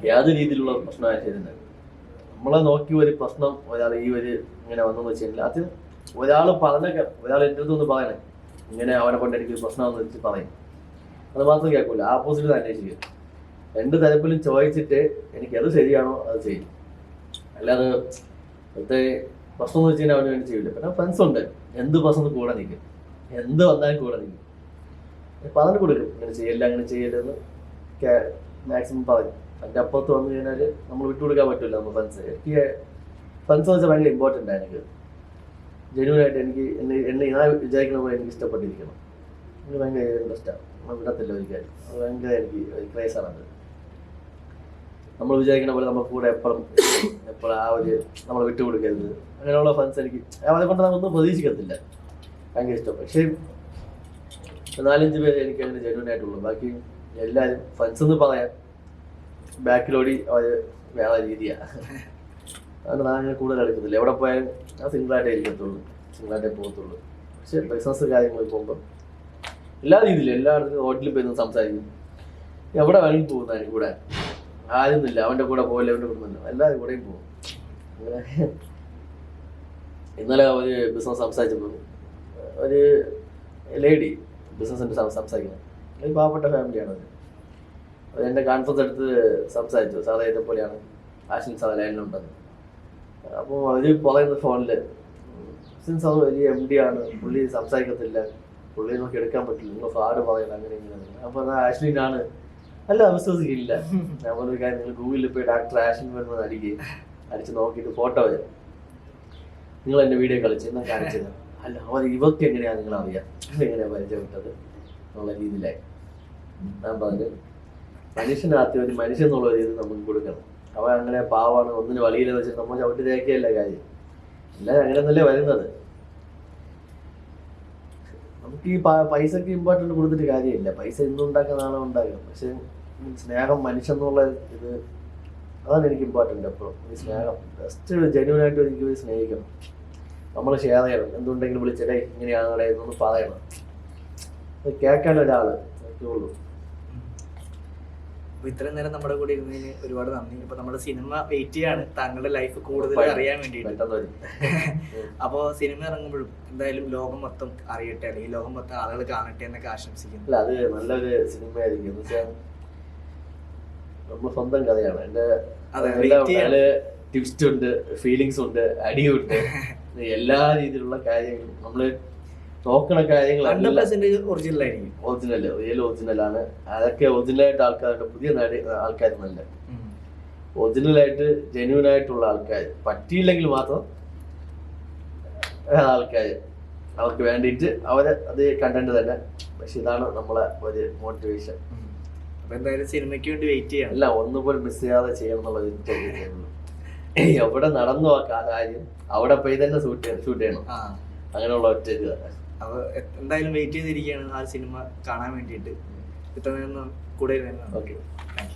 യാതൊരു രീതിയിലുള്ള പ്രശ്നമായി ചെയ്യുന്നത്. നമ്മളെ നോക്കി ഒരു പ്രശ്നം ഒരാൾ ഈ ഒരു ഇങ്ങനെ വന്നെന്ന് വെച്ച് കഴിഞ്ഞാൽ അത് ഒരാൾ പറഞ്ഞൊക്കെ ഒരാൾ എൻ്റെ അടുത്തൊന്ന് പറയണേ ഇങ്ങനെ അവനെ കൊണ്ട് എനിക്ക് പ്രശ്നമെന്ന് വെച്ച് പറയും. അത് മാത്രം കേൾക്കില്ല, ആപ്പോസിറ്റ് തന്നെ ചെയ്യും. രണ്ട് തരപ്പിലും ചോദിച്ചിട്ട് എനിക്കത് ശരിയാണോ അത് ചെയ്യും. അല്ലാതെ ഇപ്പോഴത്തെ പ്രശ്നം എന്ന് വെച്ച് കഴിഞ്ഞാൽ അവന് വേണ്ടി ചെയ്യില്ല. പിന്നെ ഫ്രണ്ട്സ് ഉണ്ട്, എന്ത് പ്രശ്നം കൂടെ നിൽക്കും, എന്ത് വന്നാലും കൂടെ നിൽക്കും. പറഞ്ഞു കൊടുക്കും ഇങ്ങനെ ചെയ്യല്ല അങ്ങനെ ചെയ്യല്ലെന്ന് മാക്സിമം പറയും. അതിൻ്റെ അപ്പുറത്ത് വന്നു കഴിഞ്ഞാൽ നമ്മൾ വിട്ടുകൊടുക്കാൻ പറ്റില്ല. നമ്മൾ ഫ്രണ്ട്സ് എനിക്ക് ഫ്രണ്ട്സ് എന്ന് വെച്ചാൽ ഭയങ്കര ഇമ്പോർട്ടൻ്റ് ആണ്. എനിക്ക് ജെന്യൂനായിട്ട് എനിക്ക് എന്നെ ഞാൻ വിചാരിക്കുന്ന പോലെ എനിക്ക് ഇഷ്ടപ്പെട്ടിരിക്കണം. എനിക്ക് ഭയങ്കര ഇൻട്രസ്റ്റാണ്. നമ്മൾ വിടത്തില്ല ഒരിക്കലും. അത് ഭയങ്കര എനിക്ക് ക്രേസാണത്. നമ്മൾ വിചാരിക്കുന്ന പോലെ നമ്മൾ കൂടെ എപ്പോഴും ആ ഒരു നമ്മൾ വിട്ടുകൊടുക്കരുത്. അങ്ങനെയുള്ള ഫ്രണ്ട്സ് എനിക്ക് അവരെ കൊണ്ട് നമ്മളൊന്നും പ്രതീക്ഷിക്കത്തില്ല. ഭയങ്കര ഇഷ്ടം. പക്ഷേ 4-5 പേര് എനിക്ക് അങ്ങനെ ജെന്യൂനായിട്ടുള്ളൂ. ബാക്കി എല്ലാവരും ഫ്രണ്ട്സ് എന്ന് പറയാൻ ബാക്കിലോടി അവർ വേറെ രീതിയാണ്. അതുകൊണ്ട് ഞാൻ അങ്ങനെ കൂടുതൽ എടുക്കത്തില്ല. എവിടെ പോയാലും ഞാൻ സിംഗിളായിട്ടേ ഇരിക്കത്തുള്ളൂ, സിംഗിളായിട്ടേ പോകത്തുള്ളൂ. പക്ഷേ ബിസിനസ് കാര്യങ്ങളിൽ പോകുമ്പോൾ എല്ലാ രീതിയിലും എല്ലായിടത്തും ഹോട്ടലിൽ പോയി സംസാരിക്കും. എവിടെ വേണമെങ്കിൽ പോകുന്ന എനിക്ക് കൂടെ ആരുന്നില്ല. അവൻ്റെ കൂടെ പോകില്ല, അവൻ്റെ കൂടെ ഒന്നുമില്ല, എല്ലാവരും കൂടെയും പോകും. അങ്ങനെ ഇന്നലെ ഒരു ബിസിനസ് സംസാരിച്ചപ്പോൾ ഒരു ലേഡി ബിസിനസ്സിൻ്റെ സംസാരിക്കുന്നത് ഒരു പാവപ്പെട്ട ഫാമിലിയാണ്. അത് എൻ്റെ കോൺഫറൻസ് എടുത്ത് സംസാരിച്ചു. സാറേ ഇതേപോലെയാണ് ആഷിൻ സാർ ലൈനിലുണ്ടെന്ന്. അപ്പോൾ അവർ പറയുന്ന ഫോണിൽ സിൻസ് അത് വലിയ MD ആണ്, പുള്ളി സംസാരിക്കത്തില്ല, പുള്ളിയെ നോക്കി എടുക്കാൻ പറ്റില്ല, നിങ്ങൾ ഫ്രോഡ് പറയണം അങ്ങനെ ഇങ്ങനെ. അപ്പോൾ എന്നാൽ ആഷ്ലിനാണ്. അല്ല വിശ്വസിക്കില്ല. ഞാൻ പറഞ്ഞൊരു കാര്യം, നിങ്ങൾ ഗൂഗിളിൽ പോയി ഡോക്ടർ ആഷ്ലിൻ വരുന്നത് അടിച്ച് നോക്കിയിട്ട് ഫോട്ടോ വരും, നിങ്ങൾ എൻ്റെ വീഡിയോ കളിച്ച് എന്നാൽ കാണിച്ചത്. അല്ല അവർ ഇവർക്ക് എങ്ങനെയാണ് നിങ്ങൾ അറിയാം, എങ്ങനെയാണ് പരിചയപ്പെട്ടത് എന്നുള്ള രീതിയിലായി. ഞാൻ പറഞ്ഞു മനുഷ്യനകത്ത് ഒരു മനുഷ്യൻ എന്നുള്ള രീതി നമുക്ക് കൊടുക്കണം. അവൻ അങ്ങനെ പാവാണ്, ഒന്നിന് വളിയിലെന്ന് വെച്ചാൽ നമ്മൾ ചവിട്ടി തേക്കുകയല്ല കാര്യം. എല്ലാവരും അങ്ങനെ ഒന്നല്ലേ വരുന്നത്. നമുക്ക് ഈ പൈസക്ക് ഇമ്പോർട്ടൻ്റ് കൊടുത്തിട്ട് കാര്യമില്ല. പൈസ ഇന്നും ഉണ്ടാക്കാൻ നാളെ ഉണ്ടാകും. പക്ഷെ സ്നേഹം, മനുഷ്യൻ എന്നുള്ള ഇത് അതാണ് എനിക്ക് ഇമ്പോർട്ടൻ്റ്. എപ്പോഴും ഈ സ്നേഹം ജസ്റ്റ് ജെന്യൂനായിട്ട് എനിക്ക് സ്നേഹിക്കണം. നമ്മൾ ഷെയർ ചെയ്യണം. എന്തുണ്ടെങ്കിലും വിളിച്ചേ ഇങ്ങനെയാണേ എന്നൊന്ന് പറയണം. അത് കേൾക്കാൻ ഒരാൾ ഉള്ളൂ. അപ്പൊ ഇത്രയും നേരം നമ്മുടെ കൂടെ ഇരുന്നതിന് ഒരുപാട് നന്ദി. അപ്പൊ നമ്മുടെ സിനിമ വെയിറ്റ് ചെയ്യാണ് താങ്കളുടെ ലൈഫ് കൂടുതൽ അറിയാൻ വേണ്ടിയിട്ട്. അപ്പൊ സിനിമ ഇറങ്ങുമ്പോഴും എന്തായാലും ലോകം മൊത്തം അറിയട്ടെ, അല്ലെങ്കിൽ ലോകം മൊത്തം ആളുകൾ കാണട്ടെ എന്നൊക്കെ ആശംസിക്കുന്നു. അല്ല, അത് നല്ലൊരു സിനിമയായിരിക്കും. എന്ന് വെച്ചാൽ നമ്മൾ സ്വന്തം കഥയാണ്. എൻ്റെ ട്വിസ്റ്റ് ഉണ്ട്, ഫീലിങ്സ് ഉണ്ട്, അടിയുണ്ട്, എല്ലാ രീതിയിലുള്ള കാര്യങ്ങളും നമ്മള് നോക്കണ കാര്യങ്ങൾ ഒറിജിനൽ ആയിരിക്കും. ഒറിജിനലാണ്. അതൊക്കെ ഒറിജിനലായിട്ട് ആൾക്കാരുണ്ട്, പുതിയ ആൾക്കാർ നല്ല ഒറിജിനലായിട്ട് ജെന്യൂൻ ആയിട്ടുള്ള ആൾക്കാർ. പറ്റിയില്ലെങ്കിൽ മാത്രം ആൾക്കാർ അവർക്ക് വേണ്ടിയിട്ട് അവരെ അത് കണ്ടന്റ് തന്നെ. പക്ഷെ ഇതാണ് നമ്മളെ ഒരു മോട്ടിവേഷൻ. അപ്പൊ എന്തായാലും സിനിമയ്ക്ക് വേണ്ടി വെയിറ്റ് ചെയ്യണം. അല്ല, ഒന്നുപോലും മിസ് ചെയ്യാതെ ചെയ്യണം എന്നുള്ളത് ഉള്ളൂ. എവിടെ നടന്നു ആ കാര്യം അവിടെ പോയി തന്നെ ഷൂട്ട് ചെയ്യണം. അങ്ങനെയുള്ള ഒറ്റ ഇത്. അപ്പൊ എന്തായാലും വെയിറ്റ് ചെയ്തിരിക്കുകയാണ് ആ സിനിമ കാണാൻ വേണ്ടിയിട്ട്. ഇത്ര നേരം കൂടെ. Okay, thank you.